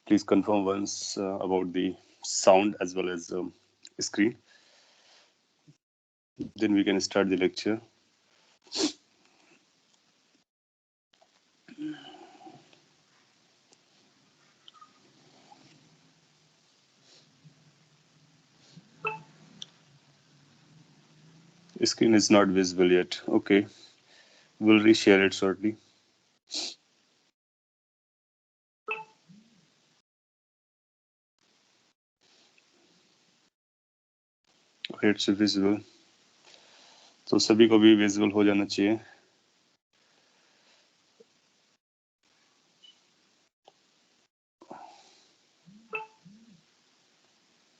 Please confirm once about the sound as well as screen. Then we can start the lecture. Screen is not visible yet. Okay, we'll reshare it shortly. Okay, it's visible. तो सभी को भी visible हो जाना चाहिए.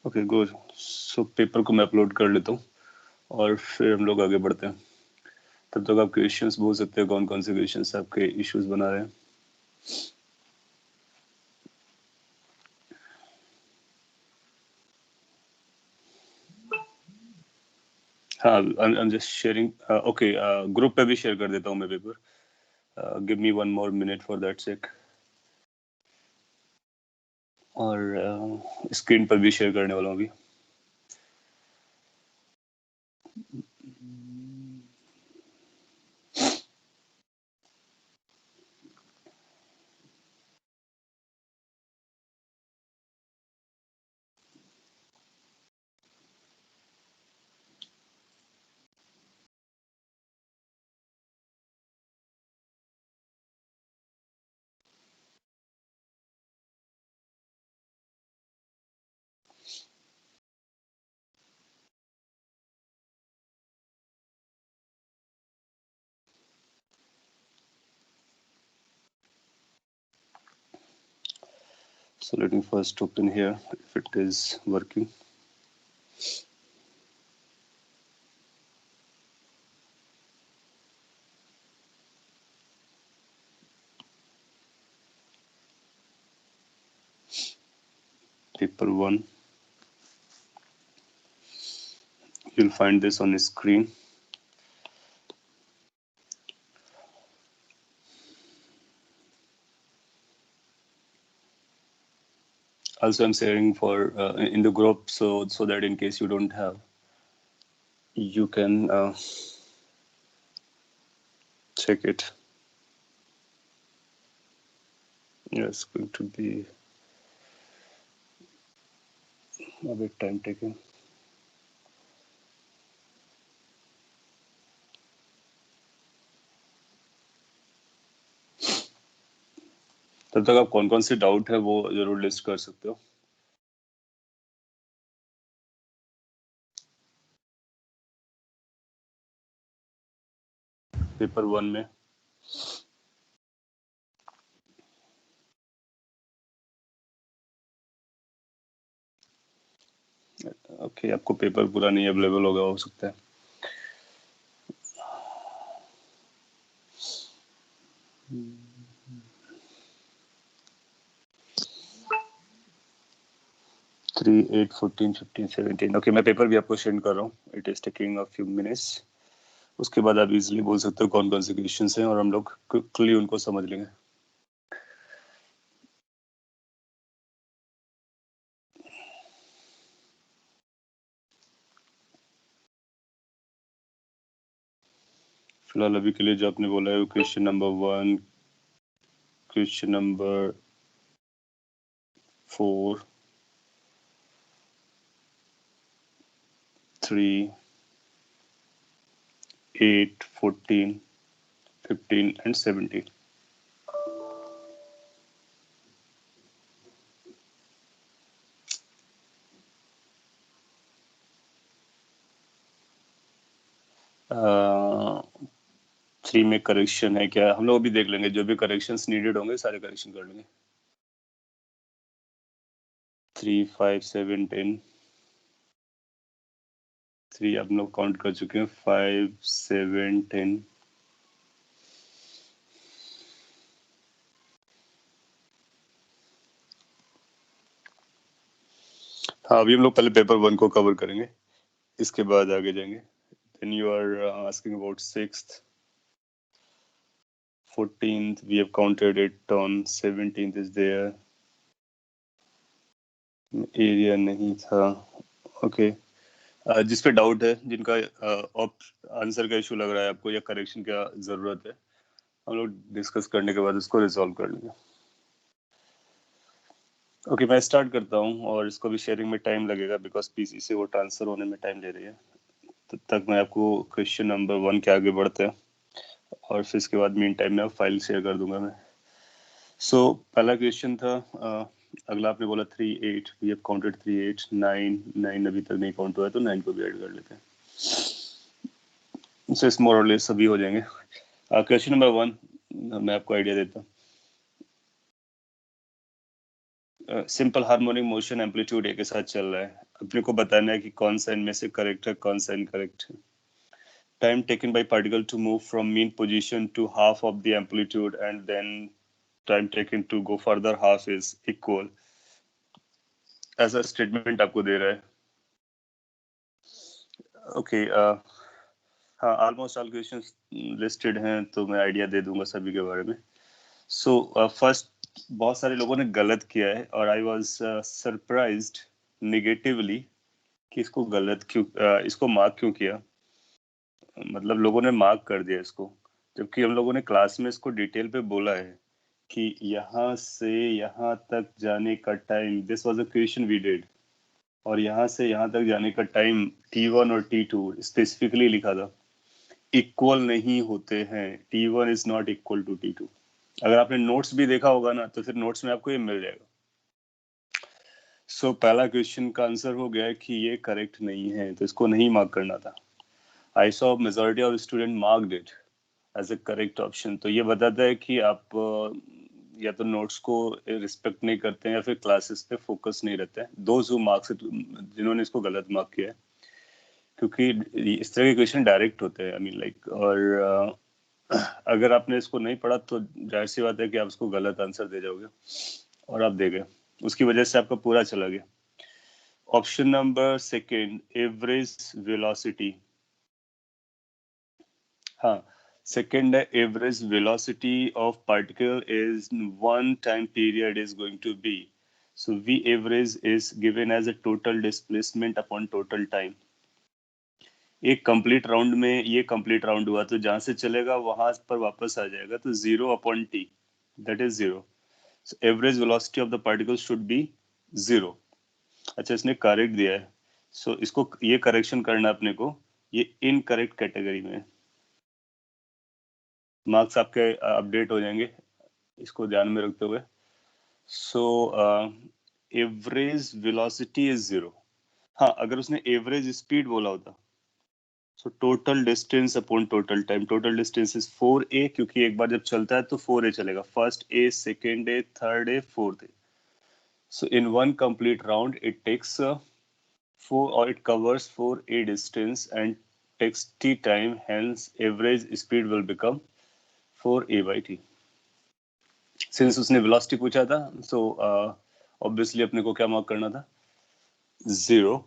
Okay good. So paper को मैं upload कर लेता हूँ और फिर हम लोग आगे बढ़ते हैं. तब तक आप क्वेश्चंस बोल सकते हैं. कौन कौन से क्वेश्चंस आपके इश्यूज बना रहे हैं. हाँ, I am just sharing. Okay, group पे भी शेयर कर देता हूँ मैं paper. Give me 1 more minute for that sec. और स्क्रीन पर भी शेयर करने वाला हूँ अभी. So let me first open here if it is working. Paper 1. You'll find this on the screen. Also, I'm sharing for in the group, so that in case you don't have, you can check it. Yeah, it's going to be a bit time taking. तब तक आप कौन कौन से doubt है वो जरूर list कर सकते हो. पेपर 1 में. ओके, आपको पेपर पूरा नहीं अवेलेबल होगा, हो सकता है. थ्री 8 14 15 17. ओके, मैं पेपर भी आपको सेंड कर रहा हूँ. It is taking a few minutes. उसके बाद आप इजीली बोल सकते हो कौन कौन से क्वेश्चंस हैं और हम लोग क्विकली उनको समझ लेंगे. फिलहाल अभी के लिए जो आपने बोला है question number 1, question number 4, 3, 8, 14, 15 and 17. Three में करेक्शन है क्या, हम लोग अभी देख लेंगे. जो भी करेक्शंस नीडेड होंगे सारे करेक्शन कर लेंगे. 3, 5, 7, 10. 3 आप लोग काउंट कर चुके हैं. 5, 7, 10. हाँ, अभी हम लोग पहले पेपर 1 को कवर करेंगे, इसके बाद आगे जाएंगे. Then you are asking about 6th, 14th. We have counted it on. 17th is there. Area नहीं था। ओके, जिस पे डाउट है, जिनका आंसर का इशू लग रहा है आपको या करेक्शन का जरूरत है, हम लोग डिस्कस करने के बाद उसको रिजॉल्व कर लेंगे। ओके, मैं स्टार्ट करता हूँ और इसको भी शेयरिंग में टाइम लगेगा बिकॉज पीसी से वो ट्रांसफर होने में टाइम ले रही है। तब तक मैं आपको क्वेश्चन नंबर 1 के आगे बढ़ते हैं और फिर इसके बाद मीन टाइम में फाइल शेयर कर दूंगा मैं। सो पहला क्वेश्चन था, अगला आपने बोला 3 8, वी हैव काउंटेड 3 8 9 9 अभी तक नहीं काउंट हुआ है तो 9 को भी ऐड कर लेते हैं। सो इस मोर और लेस सभी हो जाएंगे। क्वेश्चन नंबर 1 मैं आपको आइडिया देता हूँ। सिंपल हार्मोनिक मोशन एम्पलीट्यूड ए के साथ चल रहा है, अपने को बताना है कि कौन सा इनमें से करेक्ट है, कौन सा इनकरेक्ट है। Time taken by particle to move from mean position to half of the amplitude and then time taken to go further half is equal, ऐसा स्टेटमेंट आपको दे रहा है। ओके, हाँ, ऑलमोस्ट ऑल क्वेश्चंस लिस्टेड हैं तो मैं idea दे दूंगा सभी के बारे में। सो फर्स्ट, बहुत सारे लोगों ने गलत किया है और आई वाज सरप्राइज्ड नेगेटिवली कि इसको गलत क्यों, इसको मार्क क्यों किया। मतलब लोगों ने मार्क कर दिया इसको, जबकि हम लोगों ने क्लास में इसको डिटेल पे बोला है कि यहाँ से यहाँ तक जाने का time, this was a question we did, और यहाँ से यहाँ तक जाने का टाइम T1 और T2 स्पेसिफिकली लिखा था, इक्वल नहीं होते हैं। T1 is not equal to T2। अगर आपने नोट्स भी देखा होगा ना तो फिर नोट्स में आपको ये मिल जाएगा। सो पहला क्वेश्चन का आंसर हो गया है कि ये करेक्ट नहीं है, तो इसको नहीं मार्क करना था। I saw majority of student marked it as a correct option. तो ये बताता है कि आप या तो नोट्स को रिस्पेक्ट नहीं करते हैं या फिर क्लासेस पे फोकस नहीं रहते हैं, दोज हु मार्क्स इट, जिन्होंने इसको गलत मार्क किया है। क्योंकि इस तरह के क्वेश्चन डायरेक्ट होते हैं, आई मीन लाइक, और अगर आपने इसको नहीं पढ़ा तो जाहिर सी बात है कि आप इसको गलत आंसर दे जाओगे, और आप दे गए, उसकी वजह से आपका पूरा चला गया। Option number second, average velocity. हाँ, second, average velocity of particle is one time period is going to be, so V average is given as a total displacement upon total time। एक कंप्लीट राउंड में ये complete round हुआ तो जहां से चलेगा वहां पर वापस आ जाएगा, तो 0/t, that is 0। Average velocity of the particle should be 0। अच्छा, इसने करेक्ट दिया है, सो इसको ये करेक्शन करना अपने को, ये इनकरेक्ट कैटेगरी में, मार्क्स आपके अपडेट हो जाएंगे, इसको ध्यान में रखते हुए। So average velocity is 0। हाँ, अगर उसने एवरेज स्पीड बोला होता, so total distance upon total time, total distance is 4a, क्योंकि एक बार जब चलता है तो 4a चलेगा, first a, second a, third a, fourth a. So in one complete round it takes 4, or it covers 4a distance and takes t time, hence average speed will become 4a by t। Since उसने velocity पूछा था, so obviously अपने को क्या mark करना था, 0।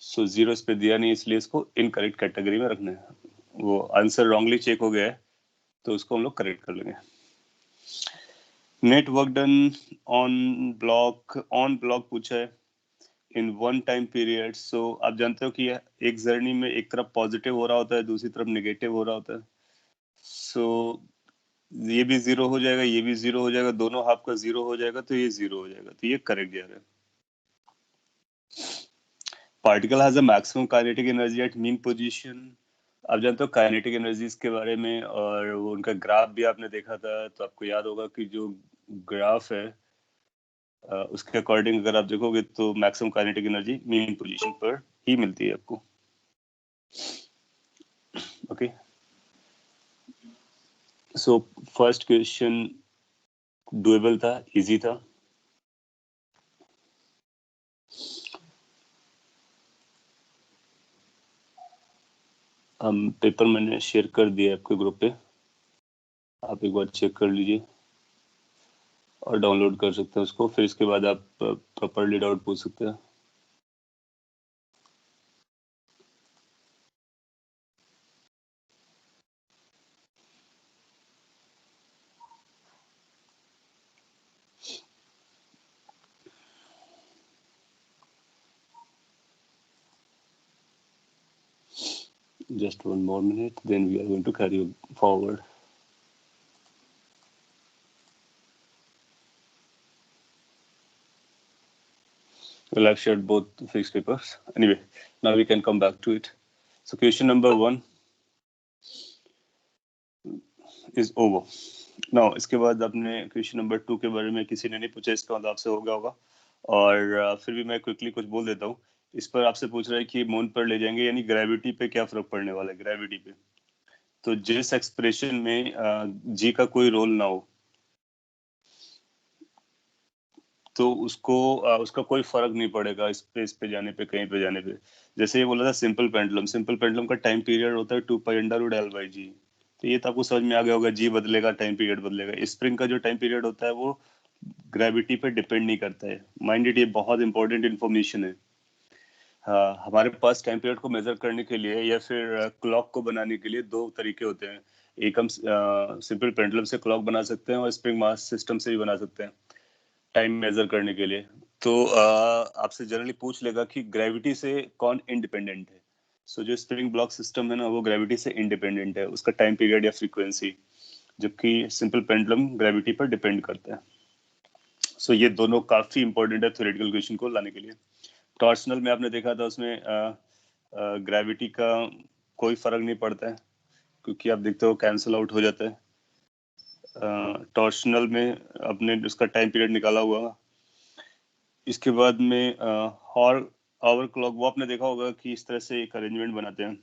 सो 0 इस पे दिया नहीं, इसलिए इसको इनकरेक्ट कैटेगरी में रखना है। वो आंसर रॉन्गली चेक हो गया है तो उसको हम लोग करेक्ट कर लेंगे। Net work done on block पूछा है इन वन टाइम पीरियड। सो आप जानते हो कि एक जर्नी में एक तरफ पॉजिटिव हो रहा होता है, दूसरी तरफ नेगेटिव हो रहा होता है। सो ये भी 0 हो जाएगा, ये भी 0 हो जाएगा, दोनों हाफ का 0 हो जाएगा, तो ये 0 हो जाएगा, तो ये करेक्ट जा रहा है। Particle has a maximum kinetic energy at mean position. आप जानते हो काइनेटिक एनर्जीज के बारे में, और वो उनका ग्राफ भी आपने देखा था, तो आपको याद होगा कि जो ग्राफ है उसके अकॉर्डिंग अगर आप देखोगे तो maximum kinetic energy mean position पर ही मिलती है आपको। Okay, so first question doable था, इजी था। हम पेपर मैंने शेयर कर दिया आपके ग्रुप पे, आप एक बार चेक कर लीजिए और डाउनलोड कर सकते हैं उसको, फिर इसके बाद आप प्रॉपरली डाउट पूछ सकते हैं। Just one more minute, then we are going to carry forward. Well, I've shared both fixed papers. Anyway, now we can come back to it. So question number 1 is over. Now इसके बाद आपने question number 2 के बारे में किसी ने नहीं पूछा, इसका मतलब आपसे हो गया होगा। और फिर भी मैं क्विकली कुछ बोल देता हूँ। इस पर आपसे पूछ रहा है कि मून पर ले जाएंगे, यानी ग्रेविटी पे क्या फर्क पड़ने वाला है ग्रेविटी पे। तो जिस एक्सप्रेशन में जी का कोई रोल ना हो, तो उसको उसका कोई फर्क नहीं पड़ेगा स्पेस पे जाने पे, कहीं पे जाने पे। जैसे ये बोला था सिंपल पेंडुलम का टाइम पीरियड होता है 2π√L/g। तो ये तो आपको समझ में आ गया होगा, जी बदलेगा टाइम पीरियड बदलेगा। स्प्रिंग का जो टाइम पीरियड होता है वो ग्रेविटी पे डिपेंड नहीं करता है। माइंड इट, ये बहुत इंपॉर्टेंट इन्फॉर्मेशन है। हाँ, हमारे पास टाइम पीरियड को मेजर करने के लिए या फिर क्लॉक को बनाने के लिए दो तरीके होते हैं। एक हम सिंपल पेंडुलम से क्लॉक बना सकते हैं और स्प्रिंग मास सिस्टम से भी बना सकते हैं टाइम मेजर करने के लिए। तो आपसे जनरली पूछ लेगा कि ग्रेविटी से कौन इंडिपेंडेंट है। सो जो स्प्रिंग ब्लॉक सिस्टम है ना, वो ग्रेविटी से इंडिपेंडेंट है, उसका टाइम पीरियड या फ्रीक्वेंसी, जबकि सिंपल पेंडुलम ग्रेविटी पर डिपेंड करता है। सो ये दोनों काफी इंपॉर्टेंट है थ्योरेटिकल क्वेश्चन को लाने के लिए। टॉर्शनल में आपने देखा था, उसमें ग्रेविटी का कोई फर्क नहीं पड़ता है, क्योंकि आप देखते हो कैंसिल आउट हो जाता है। टॉर्शनल में आपने उसका टाइम पीरियड निकाला हुआ। इसके बाद में हॉर आवर क्लॉक, वो आपने देखा होगा कि इस तरह से एक अरेंजमेंट बनाते हैं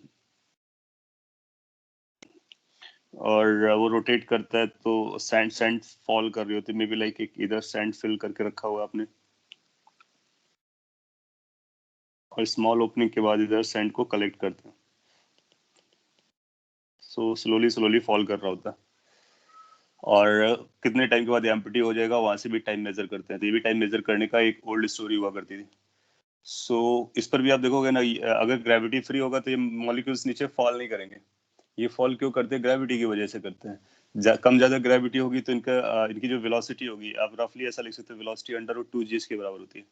और वो रोटेट करता है, तो सैंड फॉल कर रही होती है, मे बी लाइक एक इधर सैंड फिल करके रखा हुआ आपने, और स्मॉल ओपनिंग के बाद इधर सैंड को कलेक्ट करते हैं। सो स्लोली फॉल कर रहा होता है, और कितने टाइम के बाद एम्प्टी हो जाएगा, वहां से भी टाइम मेजर करते हैं। तो ये भी टाइम मेजर करने का एक ओल्ड स्टोरी हुआ करती थी। इस पर भी आप देखोगे ना, अगर ग्रेविटी फ्री होगा तो ये मॉलिक्यूल्स नीचे फॉल नहीं करेंगे। ये फॉल क्यों करते हैं? ग्रेविटी की वजह से करते हैं। कम ज्यादा ग्रेविटी होगी तो इनकी जो वेलोसिटी होगी, आप रफली ऐसा लिख सकते हो, वेलोसिटी √2g के बराबर होती है।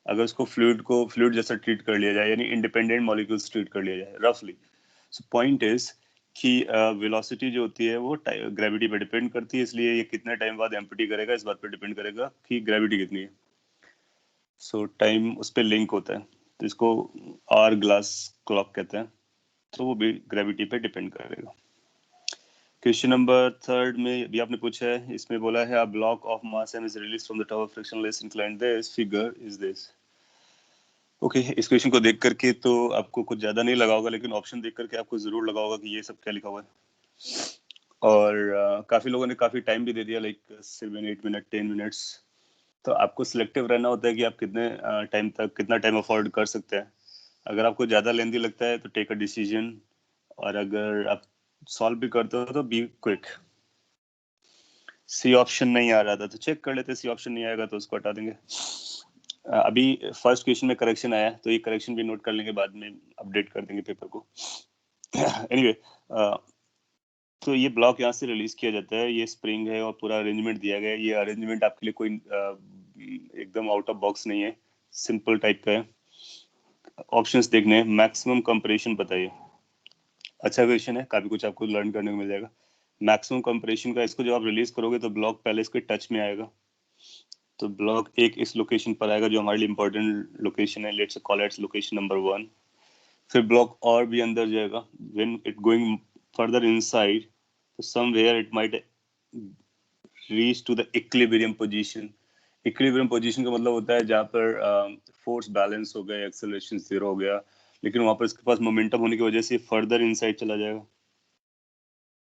अगर उसको फ्लूइड जैसा ट्रीट कर लिया जाए, यानी इंडिपेंडेंट मॉलिक्यूल्स ट्रीट कर लिया जाए रफली। सो पॉइंट इज कि वेलोसिटी जो होती है वो ग्रेविटी पे डिपेंड करती है, इसलिए ये कितने टाइम बाद एम्प्टी करेगा इस बात पे डिपेंड करेगा कि ग्रेविटी कितनी है। सो टाइम उस पर लिंक होता है, तो इसको आर ग्लास क्लॉक कहते हैं। तो वो भी ग्रेविटी पे डिपेंड करेगा। क्वेश्चन नंबर 3 में भी आपने पूछा है, इसमें बोला है, a block of mass m is released from the top of frictionless inclined, this figure is this। Okay, इस क्वेश्चन को देख करके तो आपको कुछ ज्यादा नहीं लगा होगा, लेकिन ऑप्शन देख करके आपको जरूर लगा होगा कि ये सब क्या लिखा हुआ है। और काफी लोगों ने काफी टाइम भी दे दिया, लाइक 7-8 मिनट 10 मिनट्स। तो आपको सिलेक्टिव रहना होता है कि आप कितने टाइम तक कितना टाइम अफोर्ड कर सकते हैं। अगर आपको ज्यादा लेंदी लगता है तो टेक अ डिसीजन, और अगर आप सॉल्व भी करते हो तो बी क्विक। सी ऑप्शन नहीं आ रहा था तो चेक कर लेते, सी ऑप्शन नहीं आएगा तो उसको हटा देंगे। अभी फर्स्ट क्वेश्चन में करेक्शन आया, तो ये करेक्शन भी नोट कर लेंगे, बाद में अपडेट कर देंगे पेपर को। एनीवे तो ये ब्लॉक यहाँ से रिलीज किया जाता है, ये स्प्रिंग है और पूरा अरेंजमेंट दिया गया है। ये अरेंजमेंट आपके लिए कोई एकदम आउट ऑफ बॉक्स नहीं है, सिंपल टाइप का है। ऑप्शंस देखने हैं, मैक्सिमम कंप्रेशन बताइए। अच्छा क्वेश्चन है, काफी कुछ आपको लर्न करने को मिल जाएगा। मैक्सिमम कंप्रेशन का, इसको जब आप रिलीज करोगे तो ब्लॉक पहले इसके टच में आएगा। तो ब्लॉक एक इस लोकेशन पर आएगा जो हमारे लिए इंपॉर्टेंट लोकेशन है, let's call its location number 1। फिर ब्लॉक और भी अंदर जाएगा, when it going further inside, तो somewhere it might reach to the equilibrium position. Equilibrium position का मतलब होता है जहाँ पर फोर्स बैलेंस हो गया, एक्सेलरेशन 0 हो गया, लेकिन वहां पर इसके पास मोमेंटम होने की वजह से फर्दर इनसाइड चला जाएगा।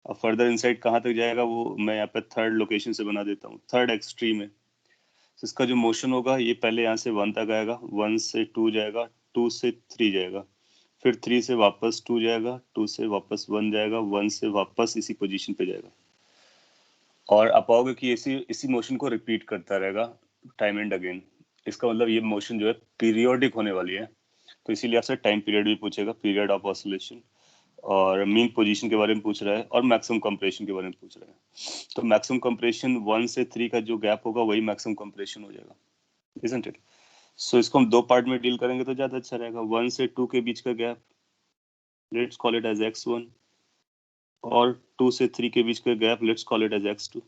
अब फर्दर इनसाइड कहाँ तक जाएगा वो मैं यहाँ पे थर्ड लोकेशन से बना देता हूँ, थर्ड एक्सट्रीम है। तो इसका जो मोशन होगा, ये पहले यहाँ से 1 तक आएगा, 1 से 2 जाएगा, 2 से 3 जाएगा, फिर 3 से वापस 2 जाएगा, 2 से वापस 1 जाएगा, 1 से वापस इसी पोजीशन पे जाएगा। और आप पाओगे कि इसी इसी मोशन को रिपीट करता रहेगा टाइम एंड अगेन। इसका मतलब ये मोशन जो है पीरियोडिक होने वाली है। तो इसीलिए आपसे टाइम पीरियड भी पूछेगा, पीरियड ऑफ ऑसिलेशन, और मीन पोजीशन के बारे में पूछ रहा है, और मैक्सिमम कंप्रेशन के बारे में पूछ रहा है। तो मैक्सिमम कंप्रेशन 1 से 3 का जो गैप होगा वही मैक्सिमम कंप्रेशन हो जाएगा, इजंट इट? सो इसको हम दो पार्ट में डील करेंगे तो ज्यादा अच्छा रहेगा। 1 से 2 के बीच का gap let's call it as x1, और 2 से 3 के बीच का gap let's call it as x2.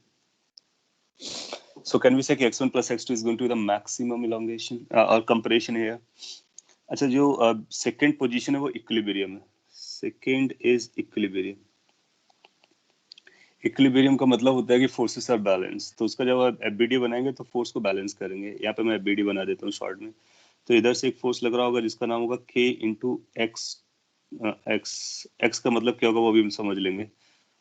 So can we say कि x1 plus x2 is going to be the maximum elongation or compression here? अच्छा, जो सेकंड पोजीशन है वो इक्विलिब्रियम है. Second is equilibrium. इक्विलिब्रियम का मतलब होता है कि फोर्सेस आर बैलेंस. तो उसका जब आप एफबीडी बनाएंगे तो फोर्स को बैलेंस करेंगे. यहाँ पे मैं एफबीडी बना देता हूँ शॉर्ट में. तो इधर से एक फोर्स लग रहा होगा जिसका नाम होगा k इंटू एक्स. एक्स का मतलब क्या होगा वो भी हम समझ लेंगे.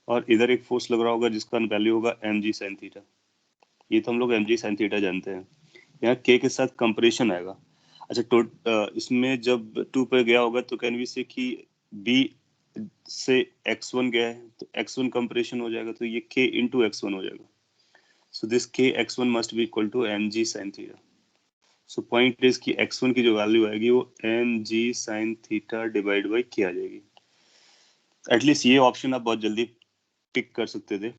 और इधर एक फोर्स लग रहा होगा जिसका वैल्यू होगा mg sin थीटा. ये तो हम लोग mg sin थीटा जानते हैं. यहाँ k के साथ कंप्रेशन आएगा. अच्छा, तो इसमें जब 2 पे गया होगा तो कैन वी से कि b से x1 गया है तो x1 कंप्रेशन हो जाएगा, तो ये k इंटू x1 हो जाएगा. So this k x1 must be equal to mg sin theta. So point is कि x1 की जो वैल्यू आएगी वो mg sin theta divide by k आ जाएगी. एटलीस्ट ये ऑप्शन आप बहुत जल्दी पिक कर सकते थे.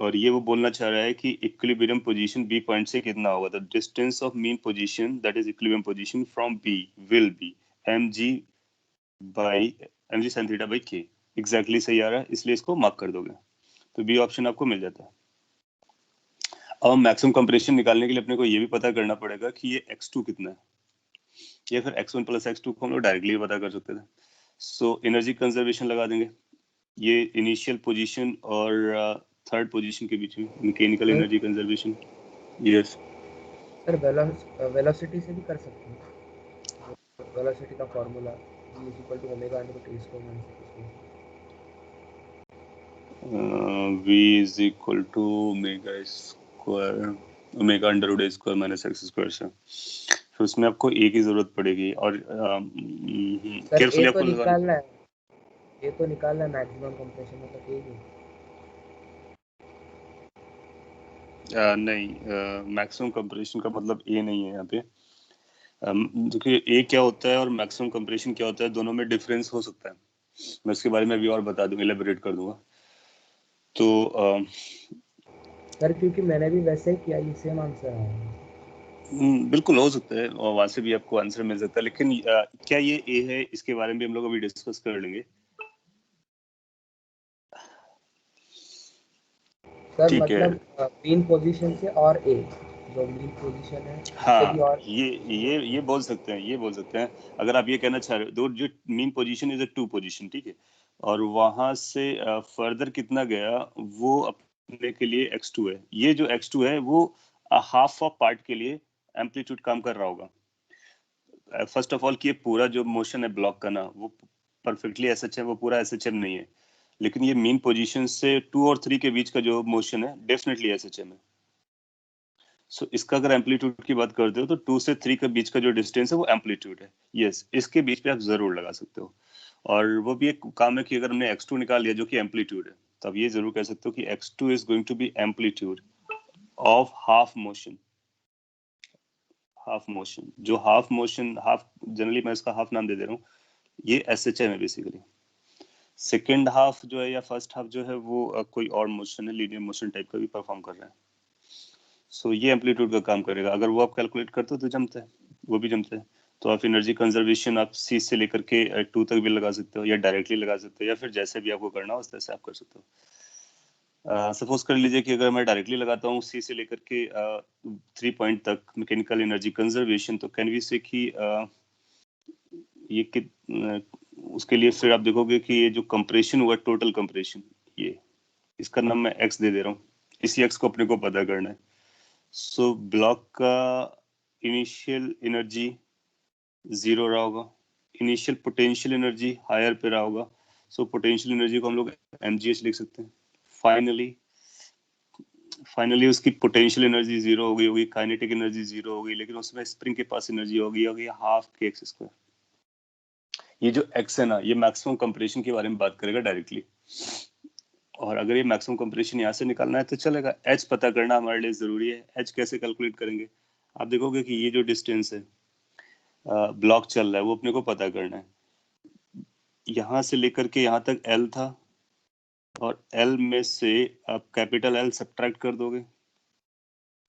और ये वो बोलना चाह रहा है कि इक्विलिब्रियम पोजीशन बी पॉइंट से कितना होगा. The distance of mean position that is equilibrium position from B will be mg sin theta by k. Exactly सही आ रहा है, इसलिए इसको मार्क कर दोगे तो बी ऑप्शन आपको मिल जाता है. अब मैक्सिमम कंप्रेशन निकालने के लिए अपने को ये भी पता करना पड़ेगा कि ये x2 कितना है, या फिर x1 प्लस x2 को हम लोग डायरेक्टली पता कर सकते थे. सो एनर्जी कंजर्वेशन लगा देंगे. ये इनिशियल पोजीशन और थर्ड पोजीशन के बीच में mechanical energy conservation. Yes sir velocity से भी कर सकते हैं. वेलोसिटी का formula v is equal to omega under root a square minus v is equal to omega under root a square minus x square से. फिर उसमें आपको a की जरूरत पड़ेगी और सर केयरफुली a तो आपको निकालना है. a तो निकालना है मैक्सिमम कंप्रेशन मतलब a ही. नहीं, मैक्सिमम कंप्रेशन का मतलब a नहीं है यहाँ पे. देखिए a क्या होता है और मैक्सिमम कंप्रेशन क्या होता है, दोनों में डिफरेंस हो सकता है. मैं इसके बारे में अभी और बता दूंगा, एलेबोरेट कर दूंगा. तो सर क्योंकि मैंने भी वैसे ही किया, ये सेम आंसर है. बिल्कुल हो सकता है और वहां से भी आपको आंसर मिल सकता है, लेकिन क्या ये ए है, इसके बारे में भी हम लोग अभी डिस्कस कर लेंगे. सर ठीक है. मतलब मीन पोजीशन से और a जो मीन पोजीशन है उससे भी हाँ, और ये बोल सकते हैं, ये बोल सकते हैं. अगर आप ये कहना चाह रहे हो, दो जो mean position is a 2 position, ठीक है, और वहां से फर्दर कितना गया वो अपने के लिए x2 है. ये जो x2 है वो हाफ ऑफ पार्ट के लिए एम्पलीट्यूड काम कर रहा होगा. फर्स्ट ऑफ ऑल कि ये पूरा जो मोशन है ब्लॉक का ना, वो परफेक्टली एसएचएम, वो पूरा एसएचएम नहीं है. लेकिन ये मीन पोजीशन से 2 और 3 के बीच का जो मोशन है डेफिनेटली एसएचएम है. सो इसका अगर एम्पलीट्यूड की बात करते हो तो 2 से 3 के बीच का जो डिस्टेंस है वो एम्पलीट्यूड है. यस, इसके बीच पे आप जरूर लगा सकते हो. और वो भी एक काम है कि अगर हमने x2 निकाल लिया जो कि एम्पलीट्यूड है, तो आप ये जरूर कह सकते हो कि x2 is going to be amplitude of half motion. Half motion, जो हाफ मोशन, हाफ जनरली मैं इसका हाफ नाम दे दे रहा हूँ, ये एसएचएम है बेसिकली. सेकेंड हाफ जो है या फर्स्ट हाफ जो है वो कोई और मोशन है, लीनियर मोशन टाइप का भी परफॉर्म कर रहा है. सो ये एम्पलीट्यूड का काम करेगा. अगर वो आप कैलकुलेट करते हो तो जमता है, वो भी जमता है. तो आप एनर्जी कंजर्वेशन आप सी से लेकर के 2 तक भी लगा सकते हो, या डायरेक्टली लगा सकते हो, या फिर जैसे भी आपको करना हो उस तरह से आप कर सकते हो. सपोज कर लीजिए कि अगर मैं डायरेक्टली लगाता हूँ सी से लेकर के 3 पॉइंट तक मैकेनिकल एनर्जी कंजर्वेशन, तो कैन वी से कि ये कि उसके लिए फिर आप देखोगे कि ये जो कंप्रेशन हुआ, टोटल कंप्रेशन, ये इसका नाम मैं एक्स दे दे रहा हूँ. इसी एक्स को अपने को पता करना है. सो ब्लॉक का इनिशियल एनर्जी 0 रहा होगा, इनिशियल पोटेंशियल एनर्जी हायर पे रहा होगा. सो पोटेंशियल एनर्जी को हम लोग mgh लिख सकते हैं. फाइनली उसकी पोटेंशियल एनर्जी 0 हो गई होगी, काइनेटिक एनर्जी 0 हो गई, लेकिन उसमें स्प्रिंग के पास एनर्जी होगी हाफ के एक्स स्क्वायर. ये जो x है ना, ये मैक्सिमम कंप्रेशन के बारे में बात करेगा डायरेक्टली. और अगर ये मैक्सिमम कंप्रेशन यहाँ से निकालना है तो चलेगा. h पता करना हमारे लिए जरूरी है. h कैसे कैलकुलेट करेंगे, आप देखोगे कि ये जो डिस्टेंस है ब्लॉक चल रहा है वो अपने को पता करना है. यहाँ से लेकर के यहाँ तक l था, और l में से आप कैपिटल L सब्ट्रैक्ट कर दोगे.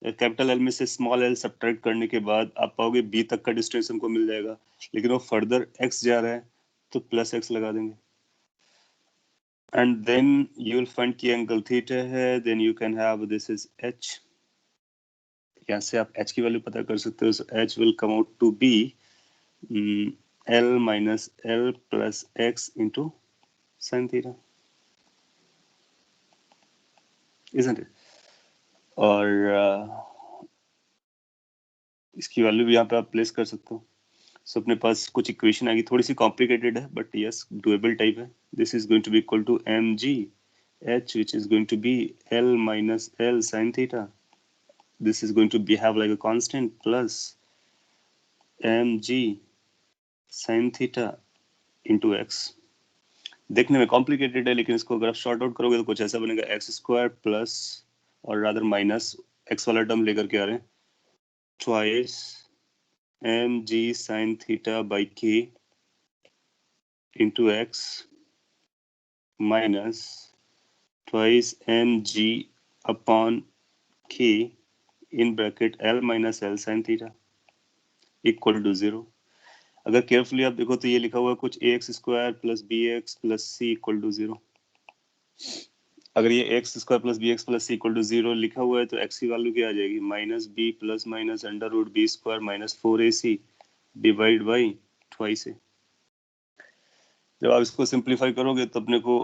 कैपिटल एल में से स्मॉल एल सब्ट्रैक्ट करने के बाद आप पाओगे बी तक का डिस्टेंस हमको मिल जाएगा. लेकिन वो फर्दर एक्स जा रहा है तो प्लस एक्स लगा देंगे. and then you will find कि angle theta है, then you can have this is h. यहाँ से आप h की वैल्यू पता कर सकते हो. So h will come out to be L minus L plus x into sin theta, isn't it? और इसकी वैल्यू भी यहाँ पे आप प्लेस कर सकते हो. सो अपने पास कुछ इक्वेशन आएगी, थोड़ी सी कॉम्प्लिकेटेड है बट यस डुएबल टाइप है. This is going to be equal to m g h which is going to be l minus l sine theta. This is going to be have like a constant plus m g sine theta into x. देखने में complicated है लेकिन इसको अगर आप short out करोगे तो कुछ ऐसा बनेगा, एक्स स्क्वायर प्लस और रादर माइनस एक्स वाला टर्म लेकर के आ रहे हैं, twice mg sin theta by k into x minus twice mg upon k in bracket L minus L sin theta equal to 0. अगर केयरफुली आप देखो तो ये लिखा हुआ है कुछ ax square plus b x plus c equal to 0. अगर ये x square plus b x plus c equal to 0 लिखा हुआ है तो एक्स की वैल्यू क्या आ जाएगी, minus B plus minus under root B square minus 4ac divide by twice A. जब आप इसको सिंप्लीफाई करोगे तो अपने को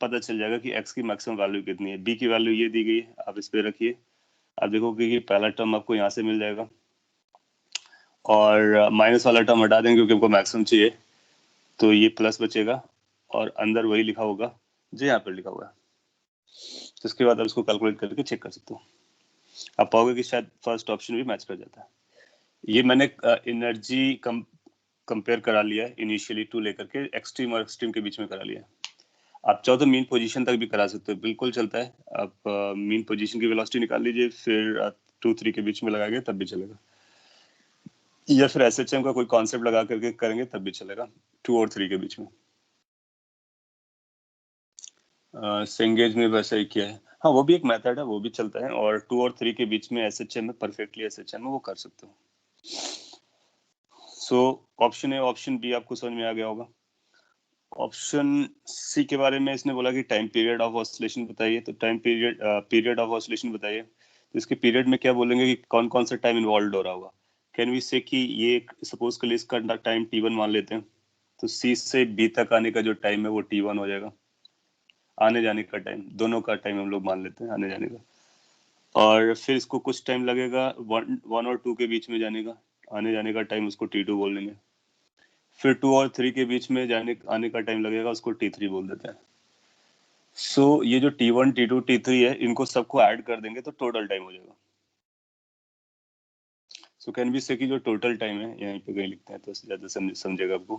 पता चल जाएगा कि x की मैक्सिमम वैल्यू कितनी है. b की वैल्यू ये दी गई है, आप इस पे रखिए. आप देखोगे कि पहला टर्म आपको यहाँ से मिल जाएगा और माइनस वाला टर्म हटा देंगे क्योंकि हमको मैक्सिमम चाहिए, तो ये प्लस बचेगा और अंदर वही लिखा होगा जो यहाँ पर लिखा हुआ है. तो इसके बाद आप इसको कैलकुलेट करके चेक कर सकते हो. आप पाओगे कि शायद फर्स्ट ऑप्शन भी मैच कर जाता है. ये मैंने एनर्जी कंपेयर करा लिया है इनिशियली टू लेकर के एक्सट्रीम और एक्सट्रीम के बीच में करा लिया है. आप चाहो तो मीन पोजीशन तक भी करा सकते हो, बिल्कुल चलता है. आप मीन पोजीशन की वेलोसिटी निकाल लीजिए, फिर 2-3 के बीच में लगाएंगे तब भी चलेगा, या फिर एसएचएम का कोई कॉन्सेप्ट लगा करके करेंगे तब भी चलेगा 2 और 3 के बीच में. सेंगेज में वैसा ही किया है. हाँ, वो भी एक मेथड है, वो भी चलता है. और 2 और 3 के बीच में एसएचएम में परफेक्टली एसएचएम में वो कर सकते हो. So option a option b आपको समझ में आ गया होगा. ऑप्शन सी के बारे में इसने बोला कि टाइम पीरियड ऑफ ऑसिलेशन बताइए. तो टाइम पीरियड ऑफ ऑसिलेशन बताइए. तो इसके पीरियड में क्या बोलेंगे कि कौन कौन सा टाइम इन्वॉल्व हो रहा होगा. कैन वी से कि ये सपोज के लिए इसका टाइम t1 मान लेते हैं, तो सी से बी तक आने का जो टाइम है वो t1 हो जाएगा. आने जाने का टाइम, दोनों का टाइम हम लोग मान लेते हैं आने जाने का. और फिर इसको कुछ टाइम लगेगा 1 और 2 के बीच में जाने का, आने जाने का टाइम उसको t2 बोल देंगे. फिर 2 और 3 के बीच में जाने आने का टाइम लगेगा, उसको t3 बोल देते हैं. सो ये जो t1 t2 t3 है, इनको सबको ऐड कर देंगे तो टोटल टाइम हो जाएगा. सो कैन बी से कि जो टोटल टाइम है, यहीं पे कहीं लिखते हैं तो ज्यादा समझेगा, आपको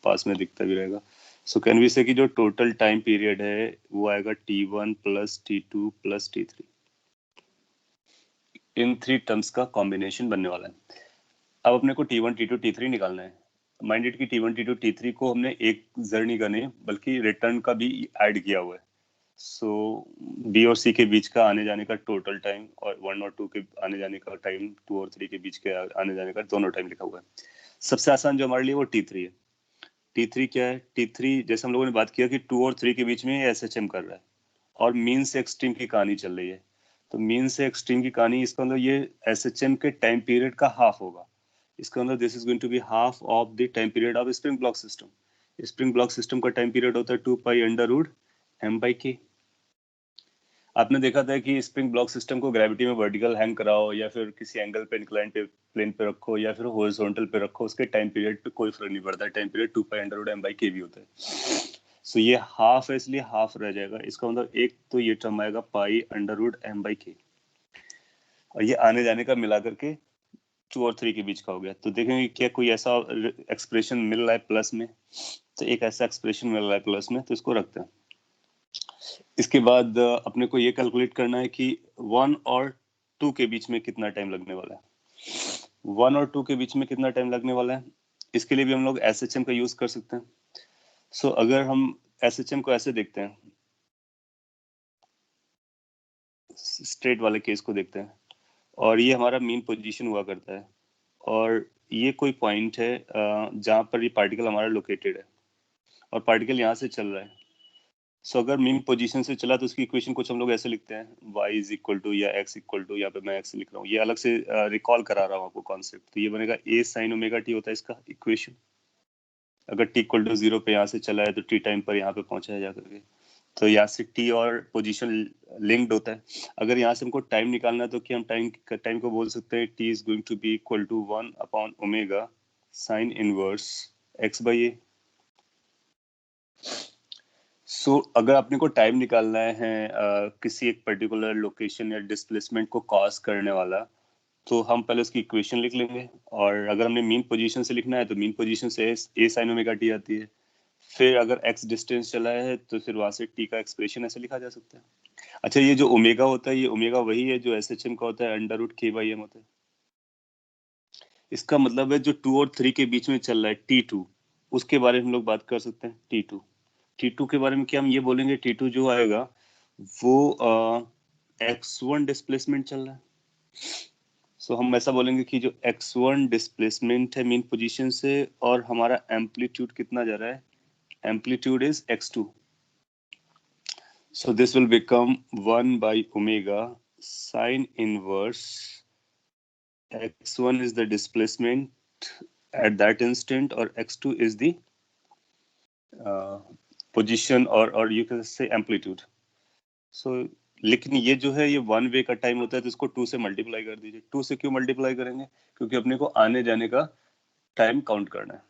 पास में दिखता भी रहेगा. सो कैन बी से कि जो टोटल टाइम पीरियड है वो आएगा t1 plus t2 plus t3. इन 3 टर्म्स का कॉम्बिनेशन बनने वाला है. अब अपने को t1 t2 t3 निकालना है. माइंडेड कि t1 t2 t3 को हमने एक जर्नी का नहीं बल्कि रिटर्न का भी ऐड किया हुआ है. सो बी और सी के बीच का आने जाने का टोटल टाइम और 1 और 2 के आने जाने का टाइम, 2 और 3 के बीच के आने जाने का दोनों टाइम लिखा हुआ है. सबसे आसान जो हमारे लिए वो t3 है. t3 क्या है, t3 जैसे हम लोगों ने बात किया कि 2 और 3 के बीच में एसएचएम कर रहा है और मीन से एक्सट्रीम की कहानी चल रही है. तो मीन से एक्सट्रीम की कहानी, इसका मतलब ये एसएचएम के टाइम पीरियड का हाफ होगा. इसका मतलब this is going to be half of the time period of spring block system. Spring block system का टाइम पीरियड होता है 2 pi under root m by k. आपने देखा था कि स्प्रिंग ब्लॉक सिस्टम को ग्रेविटी में वर्टिकल हैंग कराओ या फिर किसी एंगल पे इंक्लाइन पे प्लेन पे रखो या फिर हॉरिजॉन्टल पे रखो, उसके टाइम पीरियड पे कोई फर्क नहीं पड़ता. Time period 2 pi under root m by k भी होता है. सो ये हाफ है इसलिए हाफ रह जाएगा. इसका मतलब एक तो ये टर्म आएगा pi under root m by k और ये आने जाने का मिला करके 2 और 3 के बीच का हो गया. तो देखेंगे क्या कोई ऐसा एक्सप्रेशन मिल रहा है प्लस में. तो एक ऐसा एक्सप्रेशन मिल रहा है प्लस में, तो इसको रखते हैं. इसके बाद अपने को ये कैलकुलेट करना है कि 1 और 2 के बीच में कितना टाइम लगने वाला है. 1 और 2 के बीच में कितना टाइम लगने वाला है, इसके लिए भी हम लोग एसएचएम का यूज कर सकते हैं. सो अगर हम एसएचएम को ऐसे देखते हैं, स्ट्रेट वाले केस को देखते हैं, और ये हमारा मीन पोजीशन हुआ करता है और ये कोई पॉइंट है जहाँ पर ये पार्टिकल हमारा लोकेटेड है और पार्टिकल यहाँ से चल रहा है. सो अगर मीन पोजीशन से चला तो उसकी इक्वेशन कुछ हम लोग ऐसे लिखते हैं, y इज इक्वल टू या x इक्वल टू, यहाँ पे मैं x लिख रहा हूँ, ये अलग से रिकॉल करा रहा हूँ आपको कॉन्सेप्ट। तो ये बनेगा a sin ओमेगा t होता है इसका इक्वेशन। अगर t इक्वल टू 0 पे यहाँ से चला है तो t टाइम पर यहाँ पे पहुंचा है जाकर के, तो यहाँ से t और पोजीशन लिंक्ड होता है। अगर यहाँ से हमको टाइम निकालना है तो क्या हम टाइम को बोल सकते हैं t is going to be equal to 1 upon omega sine inverse x by a। So अगर अपने को टाइम निकालना है किसी एक पर्टिकुलर लोकेशन या डिस्प्लेसमेंट को कॉज करने वाला, तो हम पहले उसकी इक्वेशन लिख लेंगे। और अगर हमने मीन पोजीशन से लिखना है तो मीन पोजीशन से a साइन ओमेगा टी आती है। फिर अगर x डिस्टेंस चला है तो फिर वहां से t का एक्सप्रेशन ऐसे लिखा जा सकता है। अच्छा, ये जो ओमेगा होता है, ये ओमेगा वही है जो एसएचएम का होता है, अंडर रूट के बाई एम होता है। इसका मतलब है जो 2 और 3 के बीच में चल रहा है T2, उसके बारे में हम लोग बात कर सकते हैं। T2 के बारे में क्या हम ये बोलेंगे, T2 जो आएगा वो x1 डिस्प्लेसमेंट चल रहा है। सो हम ऐसा बोलेंगे कि जो x1 डिस्प्लेसमेंट है मीन पोजीशन से, और हमारा एम्पलीट्यूड कितना जा रहा है, amplitude is x2। So this will become 1 by omega sine inverse x1 is the displacement at that instant, or x2 is the position, or you can say amplitude. So लेकिन ये जो है ये वन वे का time होता है, तो इसको 2 से मल्टीप्लाई कर दीजिए। 2 से क्यों मल्टीप्लाई करेंगे, क्योंकि अपने को आने जाने का टाइम काउंट करना है।